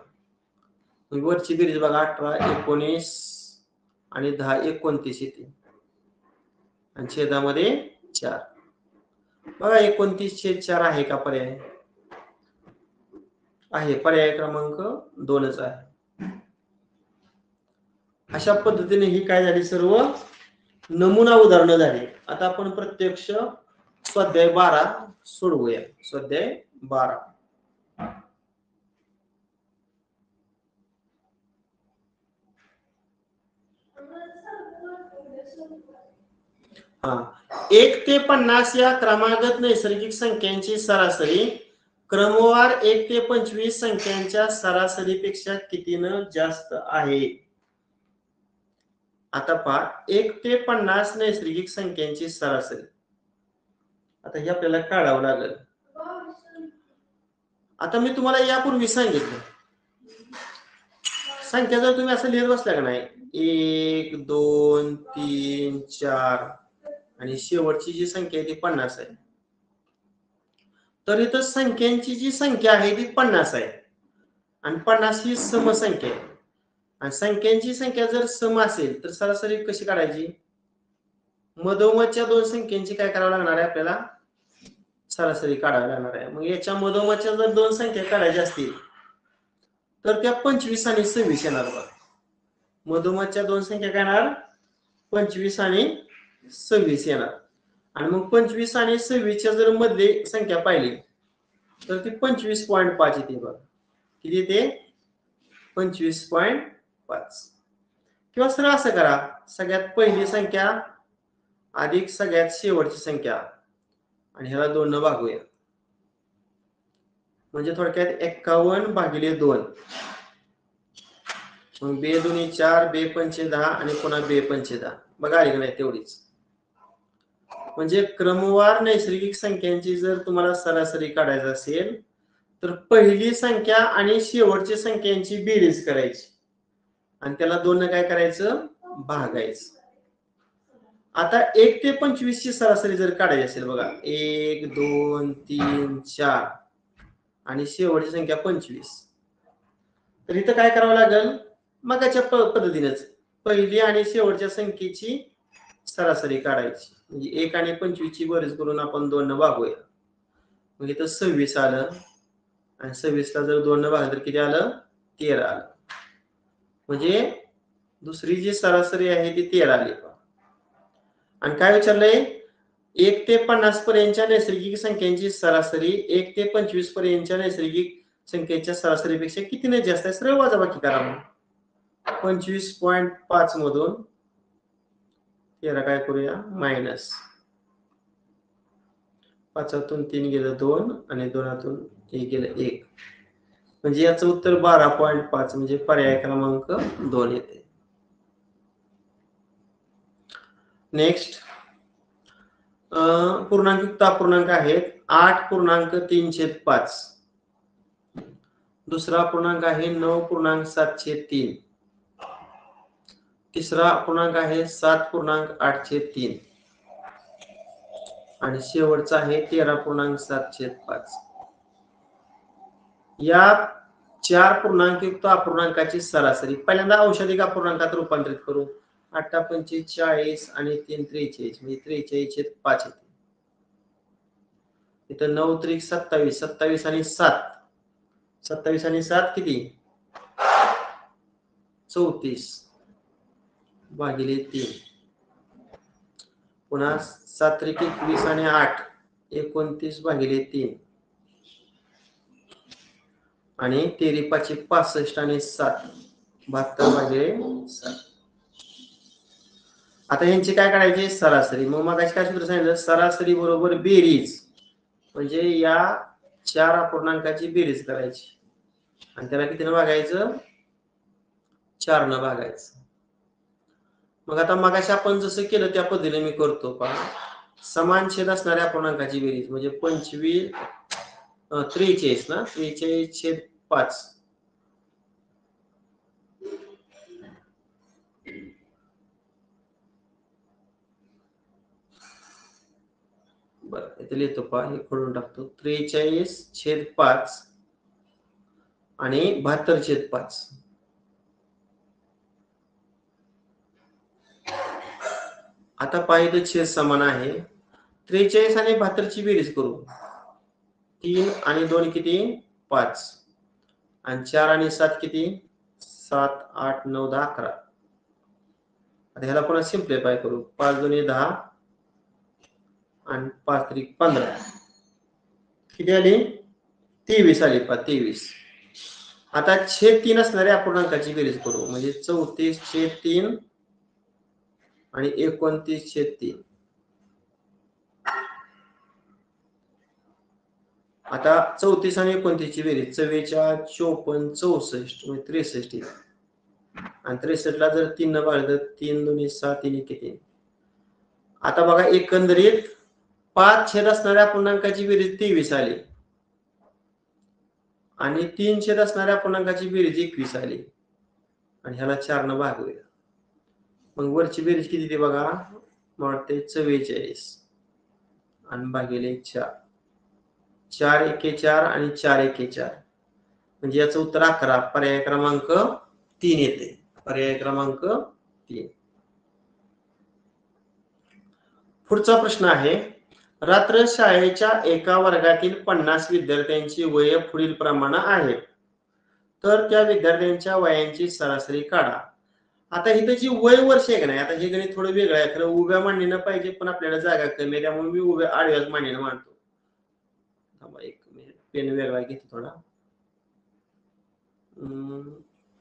वरची बेरीज बघा 18 19 आणि 10 29 येते आणि छेदामध्ये 4 बघा 29/4 आहे का पर्याय आहे. पर्याय क्रमांक 2च आहे. अशा पद्धतीने ही काय झाली सर्व नमुना उदाहरणं झाली. आता आपण प्रत्यक्ष स्वाध्याय 12 सोडवूया. स्वाध्याय 12 1 ते 50 या क्रमागत नैसर्गिक संख्यांची सरासरी क्रमवार 1 ते 25 संख्यांच्या सरासरीपेक्षा कितीनं जास्त आहे. आता पहा 1 ते 50 नैसर्गिक संख्यांची सरासरी. आता हे आपल्याला काढावं लागेल. आता मी तुम्हाला यापूर्वी सांगितलं संख्या जर तुम्ही असं लिहित बसल्या का नाही 1 2 3 4 आणि शेवटची जी संख्या आहे ती 50 आहे. तर इथं संख्यांची जी संख्या आहे ती 50 आहे आणि 50 ही समसंख्या आहे. आणि संख्यांची संख्या जर सम असेल तर सरासरी कशी काढायची. मधोमधच्या दोन संख्यांची काय करावं लागणार आहे आपल्याला सरासरी काढावी लागणार आहे. मग याच्या मधोमधच्या जर दोन संख्या काढायच्या असतील तर त्या 25 आणि 26 येणार बघा. मधोमधच्या दोन संख्या काय येणार 25 आणि 26 येणार. आणि मग 25 आणि 26 च्या जर मधली संख्या पाहिली तर ती 25.5 येते बघा. किती येते 25.5. किंवा सरळ असं करा सगळ्यात पहिली संख्या अधिक सगळ्यात शेवटची संख्या आणि ह्याला 2 न भागूया. म्हणजे थोडक्यात 51/2. मग बे 2 4 बे 5 10 आणि पुन्हा बे 5 10 बघा आली का नाही तेवढीच. म्हणजे क्रमवार नैसर्गिक संख्यांची जर तुम्हाला सरासरी काढायची असेल तर पहिली संख्या आणि शेवटची संख्यांची बेरीज करायची आणि त्याला 2 ने काय करायचं भागायचं. आता 1 ते 25 ची सरासरी जर काढायची असेल बघा 1 2 3 4 आणि शेवटची संख्या 25 तर इथं काय करावं लागेल मगाच्या पद्धतीनेच पहिली आणि शेवटच्या संख्येची सरासरी काढायची. म्हणजे 1 आणि 25 ची बेरीज करून आपण 2 ने भागूया. मग इथं 26 आलं आणि 26 ला जर 2 ने भागलं तर किती आलं 13 आलं. म्हणजे दुसरी जी सरासरी आहे ती 13 आली. आणि काय विचारलंय 1 ते 50 पर्यंतच्या नैसर्गिक संख्यांची सरासरी 1 ते 25 पर्यंतच्या नैसर्गिक संख्येच्या सरासरीपेक्षा कितीने जास्त आहे. सरळ वजाबाकी करा. मग 25.5 मधून 13 काय करूया मायनस 5तून 3 गेलं 2 आणि 2तून 1 गेलं 1. म्हणजे याचं उत्तर 12.5 म्हणजे पर्याय क्रमांक 2 येते. नेक्स्ट पूर्णांकयुक्त अपूर्णांक आहेत 8.3/5. दुसरा अपूर्णांक आहे 9.7/3. तिसरा अपूर्णांक आहे 7.8/3 आणि शेवटचा आहे 13.7/5. या 4 पूर्णांकयुक्त अपूर्णांकाची सरासरी पहिल्यांदा औषधिक अपूर्णांकात रूपांतरित करू. 8×5 = 40 आणि 3 × 43 म्हणजे 43/5 येते. इथं 9 × 3 = 27 27 आणि 7 27 आणि 7 किती 34/3 पुन्हा 7 × 21 आणि 8 29/3 आणि 13×5 = 65 आणि 7 72/7. आता यांची काय करायची सरासरी. मग काय सूत्र सांगितलं सरासरी बरोबर बेरीज म्हणजे या 4 अपूर्णांकाची बेरीज करायची आणि त्याला कितीने भागायचं 4 ने भागायचं. मग आता मगाशी आपण जसं केलं त्या पद्धतीने मी करतो पहा. समान छेद असणाऱ्या अपूर्णांकाची बेरीज म्हणजे 43 ना 43/5 बरं इथे लिहितो पहा, हे खोडून टाकतो. 43/5 आणि 72/5. आता पहा इथे छेद समान आहे. 43 आणि 72 ची बेरीज करू. 3 आणि 2 किती? 5 आणि 4 आणि 7 किती? 7, 8, 9, 10, 11. आता ह्याला पुन्हा सिम्प्लिफाय करू. 5 2 10 आणि 5 3 15. किती आली? 23 आली. 23. आता छेद 3 असणाऱ्या अपूर्णांकाची बेरीज करू. म्हणजे 34/3 आणि 29/3. आता 34 आणि 29 ची बेरीज 44, 54, 64 म्हणजे 63. आणि 63 ला जर 3 न भागलं तर 3 2 6 3 1 3. आता बघा एकंदरीत 5 छेद असणाऱ्या पूर्णांकाची बेरीज 23 आली आणि 3 छेद असणाऱ्या पूर्णांकाची बेरीज 21 आली आणि ह्याला 4 न भागूया. मग वरची बेरीज किती ते बघा, मला वाटते 44 आणि भागिले 4. 4 1 4 आणि 4 1 4 म्हणजे याचं उत्तर 11. पर्याय क्रमांक 3 येते. पर्याय क्रमांक 3. पुढचा प्रश्न आहे, रात्र शाळेच्या एका वर्गातील 50 विद्यार्थ्यांची वय पुढील प्रमाणे आहेत. तर त्या विद्यार्थ्यांच्या वयांची सरासरी काढा. आता इथे जी वय वर्ष आहे का नाही, आता हे गणित थोडं वेगळं आहे. खरं उभ्या मांडणीनं पाहिजे, पण आपल्याला जागा कमी आहे, त्यामुळे मी उभ्या आडव्याच मांडणीनं मांडतो. थांबा एक मिनिट, पेन वेगळा घेतो थोडा.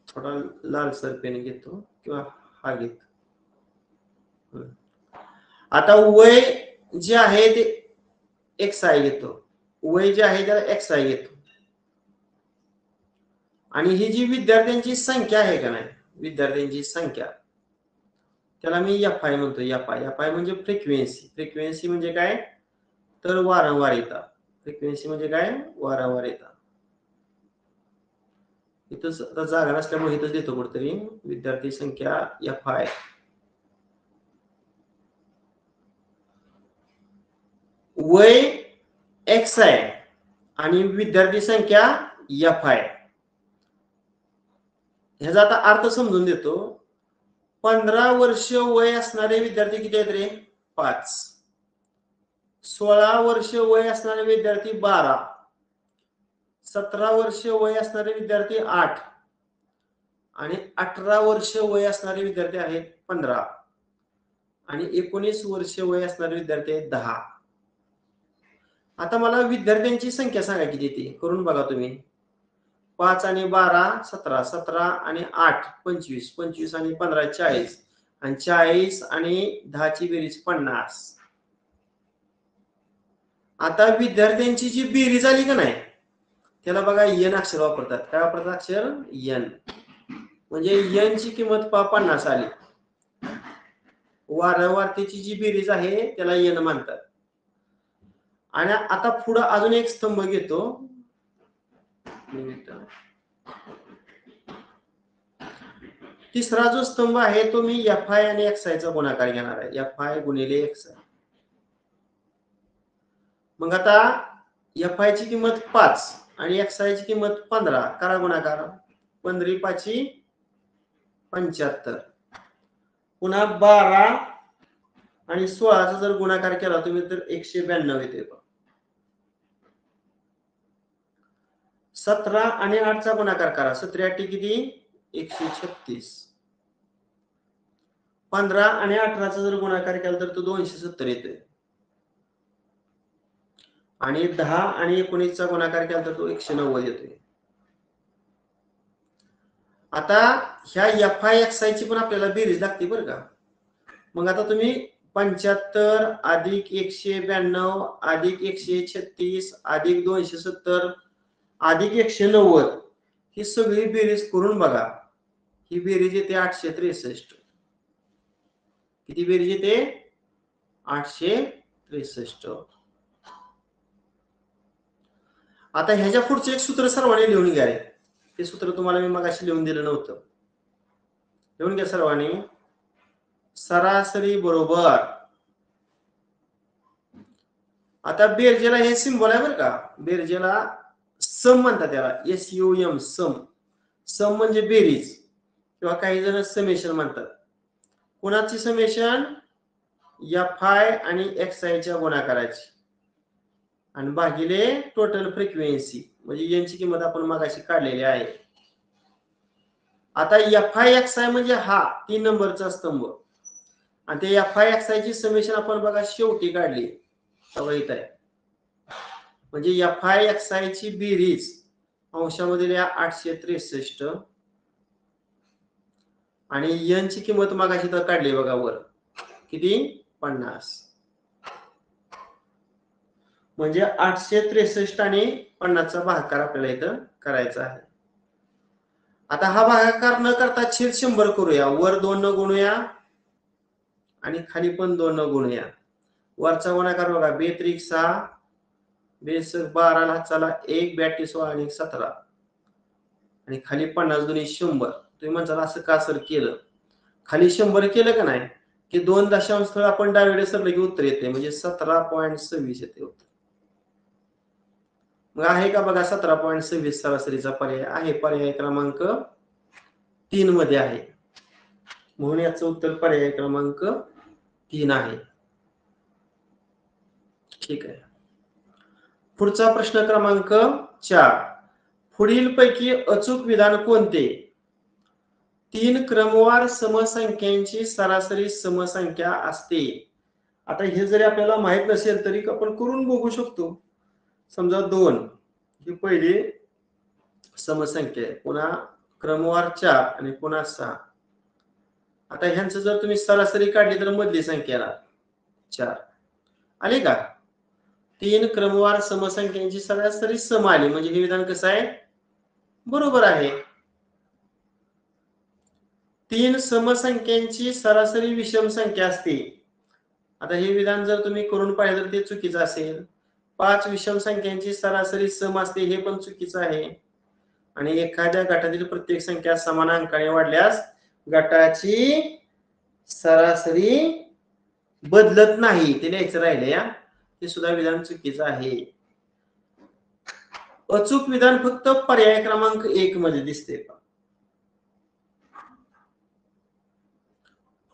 थोडा लालसर पेन घेतो किंवा हा घेतो. आता वय जे आहे ते XI घेतो. वय जे आहे त्याला XI घेतो. आणि ही जी विद्यार्थ्यांची संख्या आहे का नाही, विद्यार्थ्यांची संख्या, त्याला मी FI म्हणतो. FI म्हणजे फ्रिक्वेन्सी. फ्रिक्वेन्सी म्हणजे काय? तर वारंवारिता. फ्रिक्वेन्सी म्हणजे काय? वारंवारिता. इथं जागा नसल्यामुळे इथंच देतो कुठेतरी. विद्यार्थी संख्या FI. वय XI आणि विद्यार्थी संख्या FI. ह्याचा आता अर्थ समजून देतो. 15 वर्ष वय असणारे विद्यार्थी किती आहेत रे? 5. 16 वर्ष वय असणारे विद्यार्थी 12. 17 वर्ष वय असणारे विद्यार्थी 8 आणि 18 वर्ष वय असणारे विद्यार्थी आहेत 15 आणि 19 वर्ष वय असणारे विद्यार्थी आहेत 10. आता मला विद्यार्थ्यांची संख्या सांगा किती ती, करून बघा तुम्ही. 5 आणि 12 17, 17 आणि 8 25, 25 आणि 15 40 आणि 40 आणि 10 ची बेरीज 50. आता विद्यार्थ्यांची जी बेरीज आली का नाही, त्याला बघा n अक्षर वापरतात. काय वापरतात अक्षर? n. म्हणजे n ची किंमत 50 आली. वारंवारतेची जी बेरीज आहे त्याला n म्हणतात. आणि आता पुढे अजून एक स्तंभ घेतो. तिसरा जो स्तंभ आहे तो मी FI आणि XI चा गुणाकार घेणार आहे. FI गुणिले XI. मग आता FI ची किंमत 5 आणि XI ची किंमत 15. करा गुणाकार. 15 5 75. पुन्हा 12 आणि 16 चा जर गुणाकार केला तुम्ही तर 192 येते. 17 आणि 8 चा गुणाकार करा. 17 8 किती? 136. 15 आणि 18 चा जर गुणाकार केला तर तो 270 येते. आणि 10 आणि 19 चा गुणाकार केला तर तो 190 येतोय. आता ह्या FI XI ची पण आपल्याला बेरीज लागते बरं का. मग आता तुम्ही 75 अधिक 192 अधिक 136 अधिक 270 अधिक 190 ही सगळी बेरीज करून बघा. ही बेरीज येते 863. किती बेरीज येते? 863. आता ह्याच्या पुढचं एक सूत्र सर्वांनी लिहून घ्या रे. ते सूत्र तुम्हाला मी मगाशी लिहून दिलं नव्हतं. लिहून घ्या सर्वांनी. सरासरी बरोबर आता बेरजेला हे सिंबल आहे बरं का, बेरजेला सम म्हणतात त्याला, SUM सम. सम म्हणजे बेरीज किंवा काही जण समेशन म्हणतात. कोणाची समेशन? FI आणि XI च्या गुणाकाराची आणि भागिले टोटल फ्रिक्वेन्सी, म्हणजे यांची किंमत आपण मगाशी काढलेली आहे. आता FI XI म्हणजे हा 3 नंबरचा स्तंभ आणि ते FI XI ची समेशन आपण बघा शेवटी काढली तेव्हा इथं आहे. म्हणजे FI XI ची बेरीज अंशामध्ये लिहा 863 आणि n ची किंमत मगाशी तर काढली बघा वर किती 50. म्हणजे 863 आणि 50 चा भागाकार आपल्याला इथं करायचा आहे. आता हा भागाकार न करता छेद 100 करूया. वर 2 न गुणूया आणि खाली पण 2 न गुणूया. वरचा गुणाकार बघा 2 त्रिक 6 बेस 12 ला चला 1 82 16 आणि 17 आणि खाली 50 दुनी 100. तुम्ही म्हणताल असं का सर केलं? खाली 100 केलं का नाही की 2 दशांश स्थळ आपण डावीकडे सरलं की उत्तर येते, म्हणजे 17.26 येते उत्तर. मग आहे का बघा 17.26 सरासरीचा पर्याय आहे, पर्याय क्रमांक 3 मध्ये आहे. म्हणून याचं उत्तर पर्याय क्रमांक 3 आहे. ठीक आहे. पुढचा प्रश्न क्रमांक 4. पुढील पैकी अचूक विधान कोणते? 3 क्रमवार समसंख्यांची सरासरी समसंख्या असते. आता हे जरी आपल्याला माहित नसेल तरी आपण करून बघू शकतो. समजा 2 ही पहिली समसंख्या आहे, पुन्हा क्रमवार 4 आणि पुन्हा 6. आता ह्यांचं जर तुम्ही सरासरी काढली तर मधली संख्याला 4 आली का? 3 क्रमवार समसंख्यांची सरासरी सम आली, म्हणजे हे विधान कसं आहे? बरोबर आहे. 3 समसंख्यांची सरासरी विषम संख्या असते. आता हे विधान जर तुम्ही करून पाहिलं तर ते चुकीचं असेल. 5 विषम संख्यांची सरासरी सम असते, हे पण चुकीचं आहे. आणि एखाद्या गटातील प्रत्येक संख्या समान अंकाने वाढल्यास गटाची सरासरी बदलत नाही, ते लिहायचं राहिले या, ते सुद्धा विधान चुकीचं आहे. अचूक विधान फक्त पर्याय क्रमांक 1 मध्ये दिसते.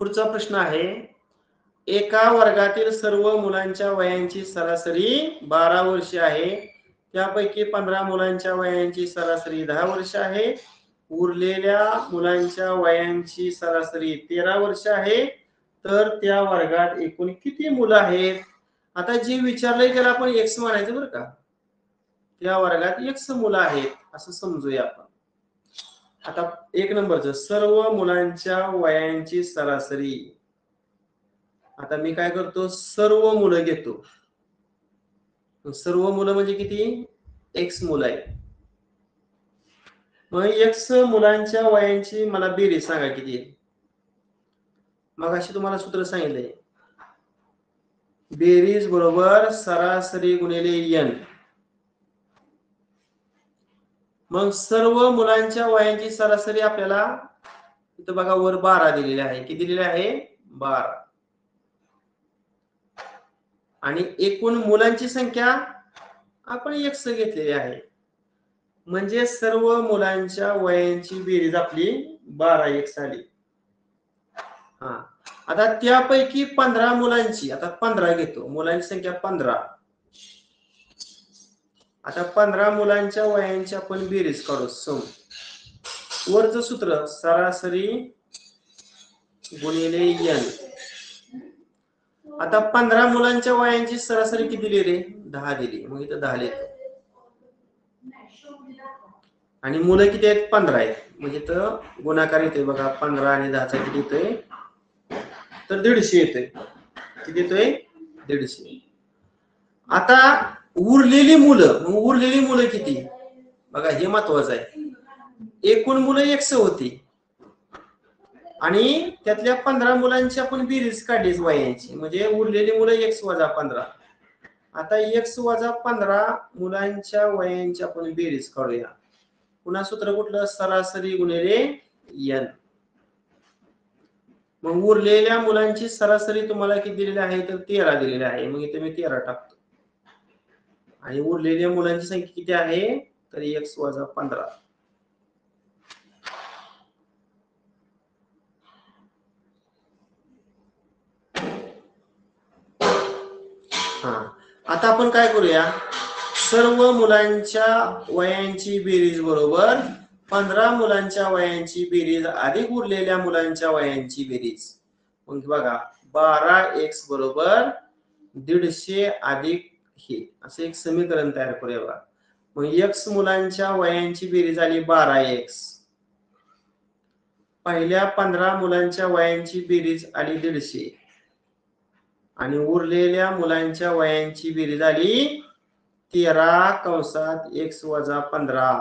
पुढचा प्रश्न आहे, एका वर्गातील सर्व मुलांच्या वयांची सरासरी 12 वर्षे आहे. त्यापैकी 15 मुलांच्या वयांची सरासरी 10 वर्ष आहे. उरलेल्या मुलांच्या वयांची सरासरी 13 वर्ष आहे. तर त्या वर्गात एकूण किती मुलं आहेत? आता जे विचारलंय त्याला आपण x म्हणायचं बरं का. त्या वर्गात x मुलं आहेत असं समजूया आपण. आता 1 नंबरचं सर्व मुलांच्या वयांची सरासरी. आता मी काय करतो, सर्व मुलं घेतो. सर्व मुलं म्हणजे किती? x मुलं आहेत. मग x मुलांच्या वयांची मला बेरीज सांगा किती आहे? मगाशी तुम्हाला सूत्र सांगितलंय, बेरीज बरोबर सरासरी गुणिले n. मग सर्व मुलांच्या वयांची सरासरी आपल्याला इथं बघा वर 12 दिलेली आहे. किती दिलेली आहे? 12. आणि एकूण मुलांची संख्या आपण x घेतलेली आहे, म्हणजे सर्व मुलांच्या वयांची बेरीज आपली 12x आली. हा, आता त्यापैकी 15 मुलांची, आता 15 घेतो, मुलांची संख्या 15. आता 15 मुलांच्या वयांची आपण बेरीज काढू. सम वरचं सूत्र सरासरी गुणिले n. आता 15 मुलांच्या वयांची सरासरी किती दिली रे? 10 दिली. मग इथं 10 लिहितो. आणि मुलं किती आहेत? 15 आहेत. म्हणजे इथं गुणाकार येतोय बघा, 15 आणि 10 चा किती येतोय? तर 150 येतोय. किती येतोय? 150. आता उरलेली मुलं, मग उरलेली मुलं किती? बघा हे महत्वाचं आहे. एकूण मुलं x होती आणि त्यातल्या 15 मुलांची आपण बेरीज काढलीच वयांची, म्हणजे उरलेली मुलं x वजा 15. आता x वजा 15 मुलांच्या वयांची आपण बेरीज काढूया. पुन्हा सूत्र कुठलं? सरासरी गुणिले n. मग उरलेल्या मुलांची सरासरी तुम्हाला किती दिलेली आहे? तर 13 दिलेली आहे. मग इथे मी 13 टाकतो. आणि उरलेल्या मुलांची संख्या किती आहे तर x वजा 15. आता आपण काय करूया, सर्व मुलांच्या वयांची बेरीज बरोबर 15 मुलांच्या वयांची बेरीज अधिक उरलेल्या मुलांच्या वयांची बेरीज. मग बघा 12x बरोबर 150 अधिक हे असं एक समीकरण तयार करूया बघा. मग x मुलांच्या वयांची बेरीज आली 12x, पहिल्या 15 मुलांच्या वयांची बेरीज आली 150 आणि उरलेल्या मुलांच्या वयांची बेरीज आली 13 कंसात x वजा 15.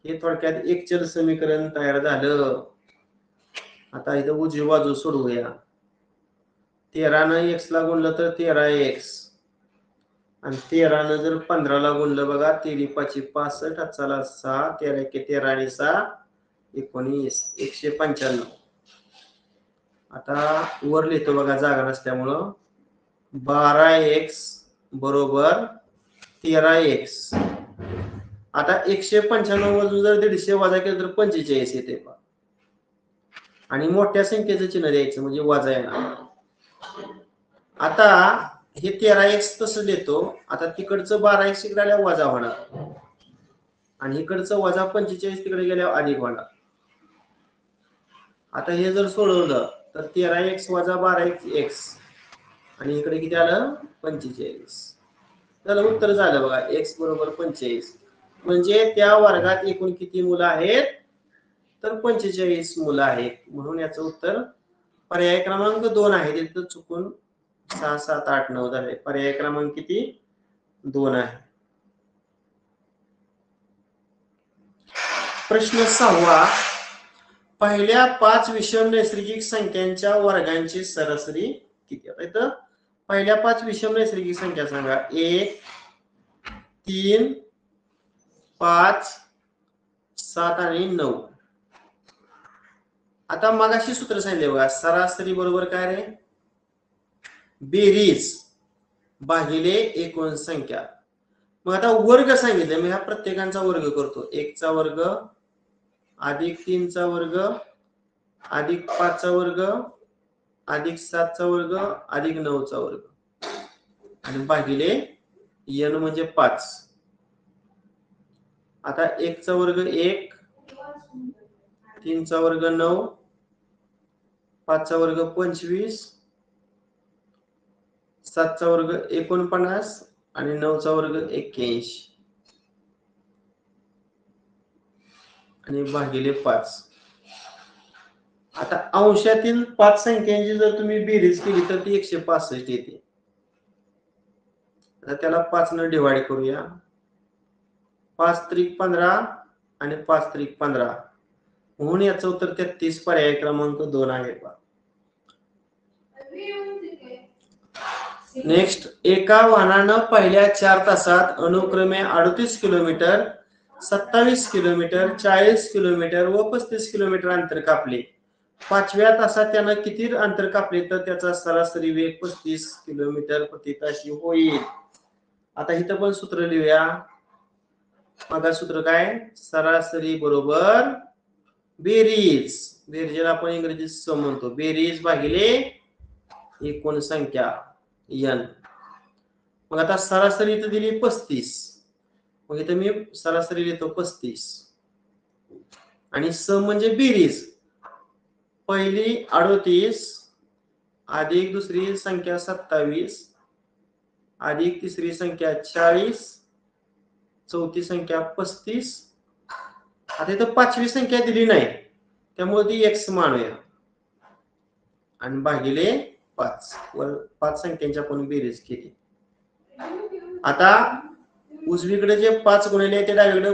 हे थोडक्यात एक चल समीकरण तयार झालं. आता इथं उजवी बाजू सोडवूया. 13 ने x ला गुणलं तर 13x आणि 13 ने जर 15 ला गुणलं बघा 13 5 65 हातचाला 6 13 के 13 आणि 6 19 195. आता वर लिहितो बघा जागा नसल्यामुळं 12x बरोबर 13x. आता 195 मधून जर 150 वजा केलं तर 45 येते पहा. आणि मोठ्या संख्येचं चिन्ह द्यायचं म्हणजे वजा येणार. आता हे 13x तसं देतो. आता तिकडचं 12x इकडे आल्यावर वजा होणार आणि इकडचं वजा 45 तिकडे गेल्यावर अधिक होणार. आता हे जर सोडवलं तर 13x वजा 12x आणि इकडे किती आलं 45. त्याला उत्तर झालं बघा x बरोबर 45. म्हणजे त्या वर्गात एकूण किती मुलं आहेत तर 45 मुलं आहेत. म्हणून याचं उत्तर पर्याय क्रमांक 2 आहे. तिथं चुकून 6 7 8 9 झाले. पर्याय क्रमांक किती 2 आहे. प्रश्न 6वा, पहिल्या 5 विषम नैसर्गिक संख्यांच्या वर्गांची सरासरी किती. आता इथं पहिल्या 5 विषम नैसर्गिक संख्या सांगा. 1 3 5 7 आणि 9. आता मगाशी सूत्र सांगितले बघा, सरासरी बरोबर काय रे बेरीज भागिले एकूण संख्या. मग आता वर्ग सांगितले, मी ह्या प्रत्येकांचा वर्ग करतो. 1 चा वर्ग अधिक 3 चा वर्ग अधिक 5 चा वर्ग अधिक 7 चा वर्ग अधिक 9 चा वर्ग आणि भागिले n म्हणजे 5. आता 1 चा वर्ग 1, 3 चा वर्ग 9, 5 चा वर्ग 25, 7 चा वर्ग 49 आणि 9 चा वर्ग 81 आणि भागिले 5. आता अंशातील 5 संख्यांची जर तुम्ही बेरीज केली तर ती 165 येते. आता त्याला 5 ने डिवाइड करूया. 5 त्रिक 15 आणि 5 त्रिक 15 म्हणून याचं उत्तर 33. पर्याय क्रमांक 2 आहे. नेक्स्ट, एका वाहनानं पहिल्या 4 तासात अनुक्रमे 38 किलोमीटर, 27 किलोमीटर, 40 किलोमीटर व 35 किलोमीटर अंतर कापले. 5व्या तासात त्यानं किती अंतर कापले तर त्याचा सरासरी वेग 35 किलोमीटर प्रति तास होईल. आता इथं पण सूत्र लिहूया. मग सूत्र काय, सरासरी बरोबर बेरीज. बेरीजला आपण इंग्रजीत सम म्हणतो. बेरीज भागिले एकूण संख्या n. मग आता सरासरी इथं दिली 35. मग इथं मी सरासरी लिहितो 35 आणि सम म्हणजे बेरीज. पहिली 38 अधिक दुसरी संख्या 27 अधिक तिसरी संख्या 40 चौथी संख्या 35. आता इथं 5वी संख्या दिली नाही त्यामुळे ती x मानूया आणि भागिले 5 वर 5 संख्यांची आपण बेरीज केली. आता उजवीकडे जे 5 गुणिले ते डावीकडे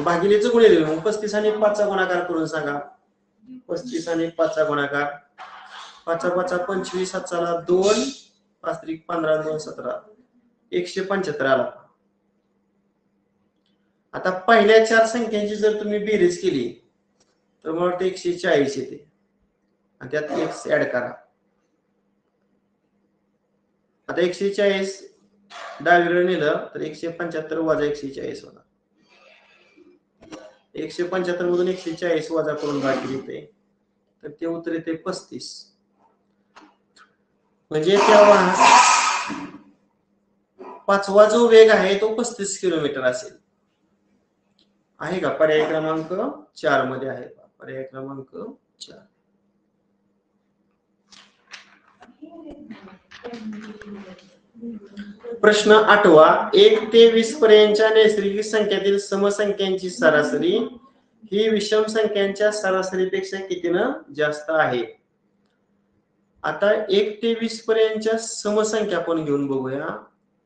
भागिलेचं गुणिले. 35 आणि 5 चा गुणाकार करून सांगा. 35 आणि 5 चा गुणाकार 5 5 25 हातचाला 2 5 त्रिक 15 2 17 175 आला. आता पहिल्या 4 संख्यांची जर तुम्ही बेरीज केली तर मला वाटतं 140 येते आणि त्यात x ऍड करा. आता 140 डावीकडे नेलं तर 175 वजा 140 होणार. 175 मधून 140 वजा करून बाकी येते तर ते उत्तर येते 35. म्हणजे त्या पाचवा जो वेग आहे तो 35 किलोमीटर असेल. आहे का? पर्याय क्रमांक 4 मध्ये आहे. पर्याय क्रमांक 4. प्रश्न 8वा. 1 ते 20 पर्यंतच्या नैसर्गिक संख्यातील समसंख्यांची सरासरी ही विषम संख्यांच्या सरासरीपेक्षा कितीनं जास्त आहे? आता 1 ते 20 पर्यंतच्या समसंख्या आपण घेऊन बघूया.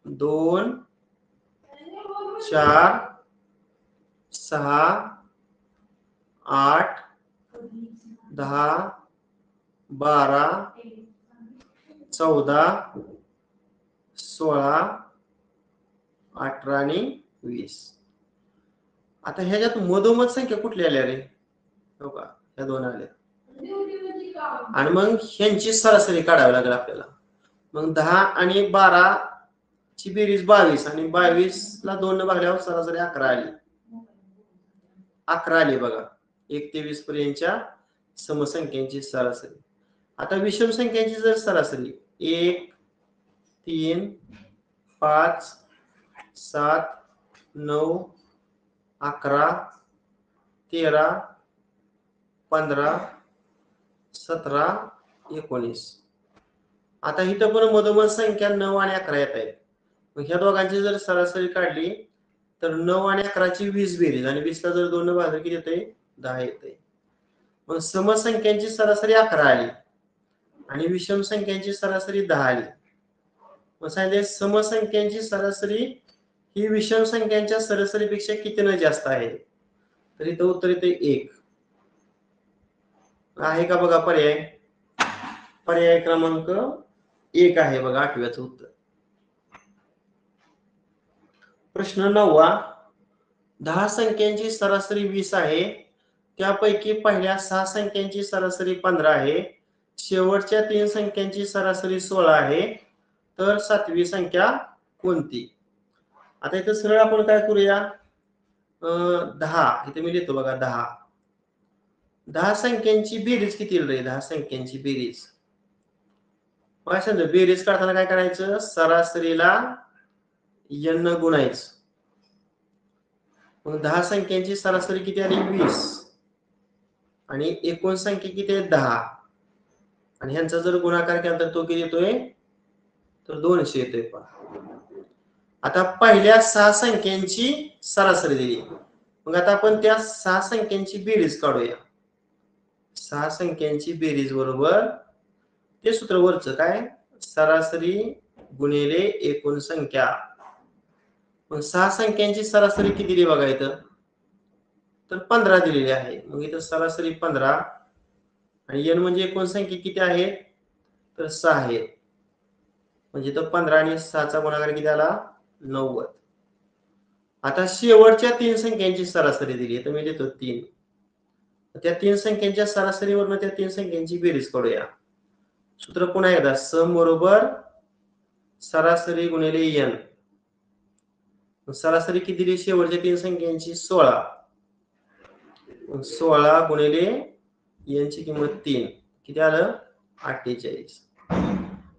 2 4 6 8 10 12 14 16 18 आणि 20. आता ह्याच्यात मधोमध संख्या कुठली आल्या रे? हो का, ह्या दोन आल्या. आणि मग ह्यांची सरासरी काढावी लागेल आपल्याला. मग 10 आणि 12 ची बेरीज 22 आणि 22 ला 2 ने भागल्यावर सरासरी 11 आली. 11 आली बघा 1 ते 20 पर्यंतच्या समसंख्यांची सरासरी. आता विषम संख्यांची जर सरासरी 1 3 5 7 9 11 13 15 17 19. आता इथं पण मधोमध संख्या 9 आणि 11 येत आहेत. मग ह्या दोघांची जर सरासरी काढली तर 9 आणि 11 ची 20 बेरीज आणि 20 ला जर 2 ने भागलं किती येते? 10 येते. मग समसंख्यांची सरासरी 11 आली आणि विषम संख्यांची सरासरी 10 आली. मग सांगितले समसंख्यांची सरासरी ही विषम संख्यांच्या सरासरीपेक्षा कितीनं जास्त आहे? तर इथं उत्तर येते 1. आहे का बघा पर्याय? पर्याय क्रमांक 1 आहे बघा 8व्याचं उत्तर. प्रश्न 9वा. 10 संख्यांची सरासरी 20 आहे. त्यापैकी पहिल्या 6 संख्यांची सरासरी 15 आहे. शेवटच्या 3 संख्यांची सरासरी 16 आहे. तर 7वी संख्या कोणती? आता इथं सरळ आपण काय करूया? 10 इथे मी लिहितो बघा 10. 10 संख्यांची बेरीज किती येईल रे? 10 संख्यांची बेरीज. काय सांगितलं? बेरीज काढताना काय करायचं? सरासरीला n न गुणायचं. मग 10 संख्यांची सरासरी किती आली? 20 आणि एकूण संख्या किती आहे? 10 आणि ह्यांचा जर गुणाकार केला तर तो किती येतोय? तर 200 येतोय. पहा आता पहिल्या 6 संख्यांची सरासरी दिली. मग आता आपण त्या 6 संख्यांची बेरीज काढूया. 6 संख्यांची बेरीज बरोबर ते सूत्र वरचं काय? सरासरी गुणिले एकूण संख्या. मग 6 संख्यांची सरासरी किती दिली बघा इथं? तर 15 दिलेली आहे. मग इथं सरासरी 15 आणि n म्हणजे एकूण संख्या किती आहे? तर 6 आहे. म्हणजे तो 15 आणि 6 चा गुणाकार किती आला? 90. आता शेवटच्या 3 संख्यांची सरासरी दिली तर मी देतो 3. त्या 3 संख्यांच्या सरासरीवरून त्या 3 संख्यांची बेरीज काढूया. सूत्र पुन्हा एकदा सम बरोबर सरासरी गुणिले n. सरासरी किती दिली? शेवटच्या 3 संख्यांची 16. 16 गुणिले n ची किंमत 3 किती आलं? 48.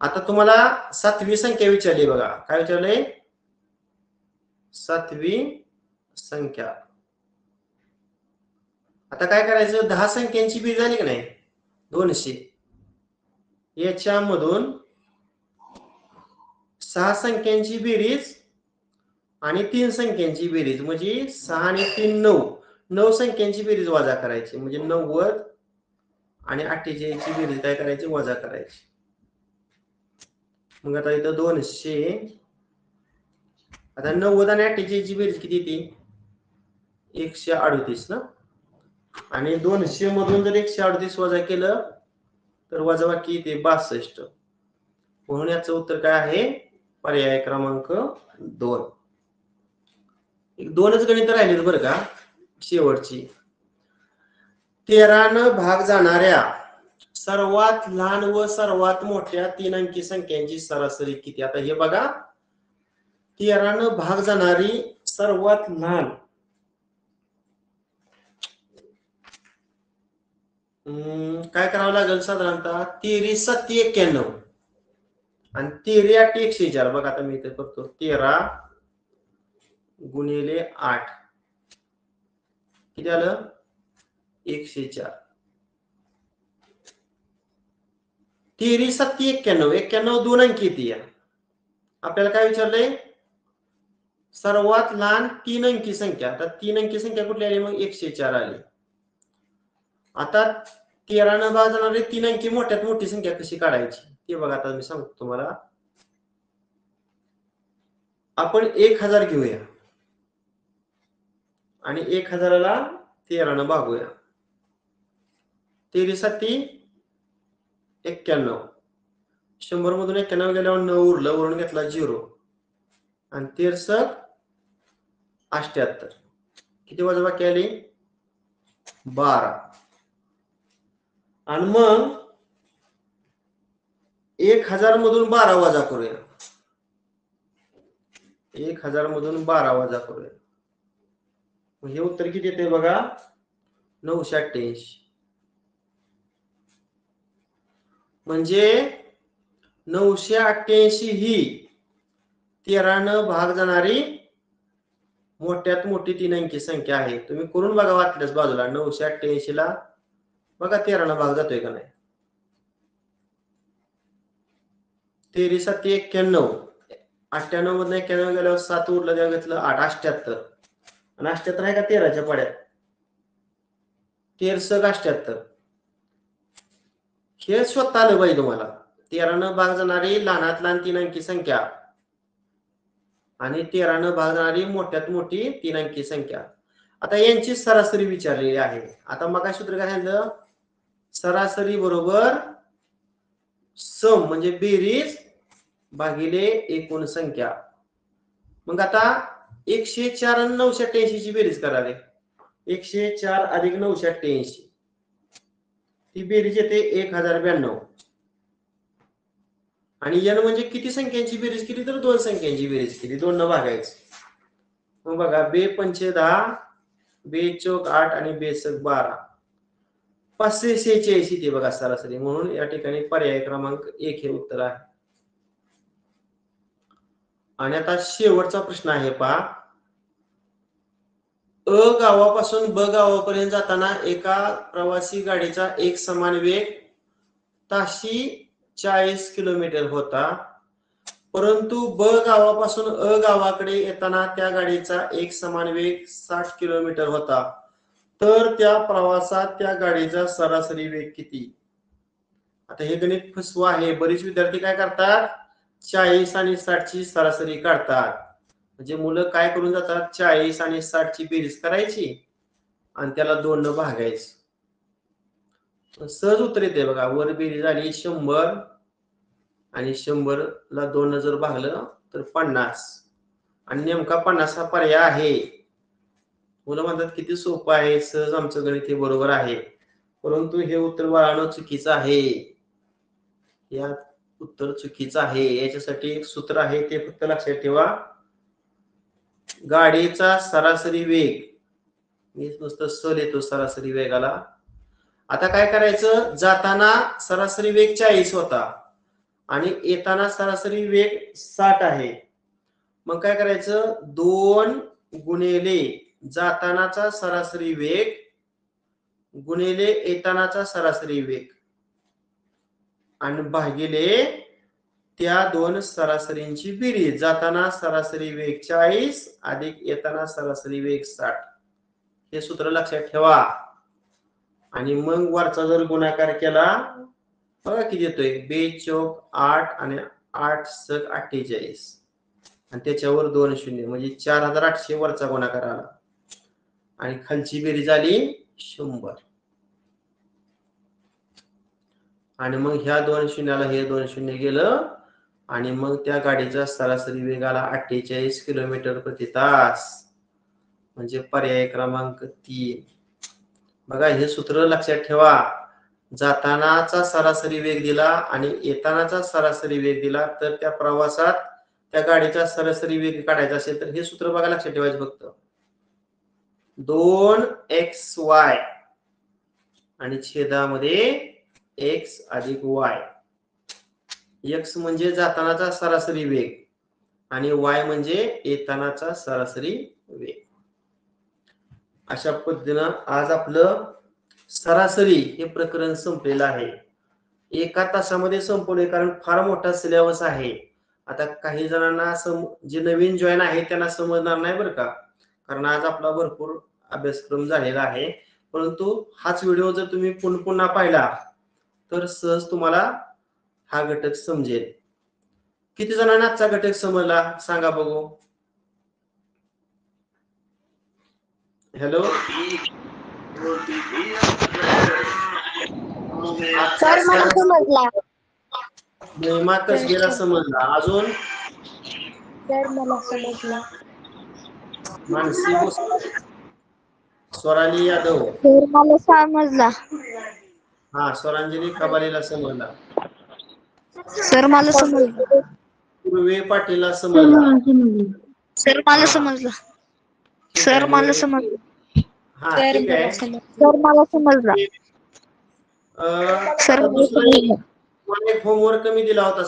आता तुम्हाला 7वी संख्या विचारली बघा. काय विचारले? 7वी संख्या. आता काय करायचं? 10 संख्यांची बेरीज झाली की नाही? 200. याच्यामधून 6 संख्यांची बेरीज आणि 3 संख्यांची बेरीज म्हणजे 6 आणि 3 9. 9 संख्यांची बेरीज वजा करायची म्हणजे 90 आणि 48 ची बेरीज काय करायची? वजा करायची. मग आता इथं 200. आता 90 आणि 48 ची बेरीज किती येते? 138 ना. आणि 200 मधून जर 138 वजा केलं तर वजाबाकी येते 62. म्हणून याचं उत्तर काय आहे? पर्याय क्रमांक 2. एक 2च गणित राहिलेत बरं का शेवटची. 13 न भाग जाणाऱ्या सर्वात लहान व सर्वात मोठ्या 3 अंकी संख्यांची सरासरी किती? आता हे बघा 13 भाग जाणारी सर्वात लहान काय करावं लागेल साधारणतः 13 7 91 आणि 13 8 104. बघा आता मी इथे करतो 13 गुणिले 8 किती आलं 104. 13 7 91 91 दोन अंकी येते. आपल्याला काय विचारलंय सर्वात लहान 3 अंकी संख्या. आता 3 अंकी संख्या कुठली आली मग 104 आली. आता 13 भाग जाणारी 3 अंकी मोठ्यात मोठी संख्या कशी काढायची ते बघा आता मी सांगतो तुम्हाला. आपण 1000 घेऊया आणि 1000ला 13 भागूया. 13 7 91. 100 मधून 91 गेल्यावर 9 उरलं, वरून घेतला 0 आणि 13 78. किती वजाबाकी आली 12. आणि मग 1000 मधून 12 वजा करूया. 1000 मधून 12 वजा करूया. हे उत्तर किती येते बघा 988. म्हणजे 988 ही 13 भाग जाणारी मोठ्यात मोठी 3 अंकी संख्या आहे. तुम्ही करून बघा वाटल्यास बाजूला 988 ला बघा 13 भाग जातोय का नाही. 13 7 91. 98 मधून 91 गेल्यावर 7 उरलं तेव्हा घेतलं 8 78. आणि 78 आहे का 13च्या पाड्यात 13 78. हे स्वतः आलं पाहिजे तुम्हाला. 13 भाग जाणारी लहानात लहान 3 अंकी संख्या आणि 13 भाग जाणारी मोठ्यात मोठी 3 अंकी संख्या. आता यांची सरासरी विचारलेली आहे. आता मग सूत्र काय सांगितलं सरासरी बरोबर सम म्हणजे बेरीज भागिले एकूण संख्या. मग आता 104 आणि 988 ची बेरीज करावी. 104 अधिक 988 ती बेरीज येते 1092. आणि n म्हणजे किती संख्यांची बेरीज केली तर 2 संख्यांची बेरीज केली. 2 न भागायचं. मग बघा बे 5 10 बे चौक 8 आणि बे सक 12 586 ते बघा सरासरी. म्हणून या ठिकाणी पर्याय क्रमांक 1 हे उत्तर आहे. आणि आता शेवटचा प्रश्न आहे पहा. अ गावापासून ब गावापर्यंत जाताना एका प्रवासी गाडीचा एक समान वेग ताशी 40 किलोमीटर होता, परंतु ब गावापासून अ गावाकडे येताना त्या गाडीचा एक समान वेग 60 किलोमीटर होता. तर त्या प्रवासात त्या गाडीचा सरासरी वेग किती. आता हे गणित फसव आहे. बरेच विद्यार्थी काय करतात 40 आणि 60 ची सरासरी काढतात. म्हणजे मुलं काय करून जातात 40 आणि 60 ची बेरीज करायची आणि त्याला 2 न भागायचं. सहज उत्तर येते बघा. वर बेरीज झाली 100 आणि 100 ला 2 न जर भागलं तर 50 आणि नेमका 50 हा पर्याय आहे. मुलं म्हणतात किती सोपं आहे सहज आमचं गणित हे बरोबर आहे. परंतु हे उत्तर बाळांनो चुकीचं आहे. या उत्तर चुकीचं आहे. याच्यासाठी एक सूत्र आहे ते फक्त लक्षात ठेवा. गाडीचा सरासरी वेग मी नुसतं स लिहितो सरासरी वेगाला. आता काय करायचं जाताना सरासरी वेग 40 होता आणि येताना सरासरी वेग 60 आहे. मग काय करायचं 2 गुणिले जातानाचा सरासरी वेग गुणिले येतानाचा सरासरी वेग आणि भागिले त्या 2 सरासरींची बेरीज. जाताना सरासरी वेग 40 अधिक येताना सरासरी वेग 60. हे सूत्र लक्षात ठेवा. आणि मग वरचा जर गुणाकार केला बघा किती येतोय बे चौक 8 आणि 8 सक 48 आणि त्याच्यावर 2 शून्य म्हणजे 4800 वरचा गुणाकार आला आणि खालची बेरीज आली 100. आणि मग ह्या 2 शून्याला हे 2 शून्य गेलं आणि मग त्या गाडीचा सरासरी वेग आला 48 किलोमीटर प्रति तास. म्हणजे पर्याय क्रमांक 3. बघा हे सूत्र लक्षात ठेवा. जातानाचा सरासरी वेग दिला आणि येतानाचा सरासरी वेग दिला तर त्या प्रवासात त्या गाडीचा सरासरी वेग काढायचा असेल तर हे सूत्र बघा, लक्षात ठेवायचं फक्त 2xy आणि छेदामध्ये x अधिक y. x म्हणजे जातानाचा सरासरी वेग आणि y म्हणजे येतानाचा सरासरी वेग. अशा पद्धतीनं आज आपलं सरासरी हे प्रकरण संपलेलं आहे. एका तासामध्ये संपवले, कारण फार मोठा सिलेबस आहे. आता काही जणांना जे नवीन जॉईन आहे त्यांना समजणार नाही बरं का, कारण आज आपला भरपूर अभ्यासक्रम झालेला आहे. परंतु हाच व्हिडिओ जर तुम्ही पुन्हा पाहिला तर सहज तुम्हाला हा घटक समजेल. किती जणांना आजचा घटक समजला सांगा बघू. हॅलो,
सर मला समजला.
मार्कस गेला समजला. अजून
सर मला समजला.
मानसी स्वराली यादव.
सर मला समजला.
हा, स्वरांजली खबालीला समजला.
सर मला समजला.
पूर्वे पाटीलला समजला.
सर मला समजला. सर मला समजला.
हा, ठीक आहे.
सर मला समजला. सर मला समजला.
तुम्हाला एक होमवर्क मी दिला होता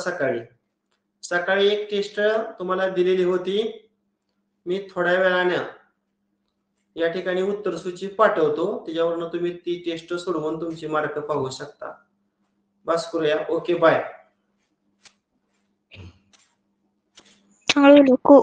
सकाळी एक टेस्ट तुम्हाला दिलेली होती. मी थोड्या वेळाने या ठिकाणी उत्तर सूची पाठवतो, त्याच्यावरून तुम्ही ती टेस्ट सोडवून तुमची मार्क पाहू शकता. बस करूया. Okay, bye.
चांगलं नको.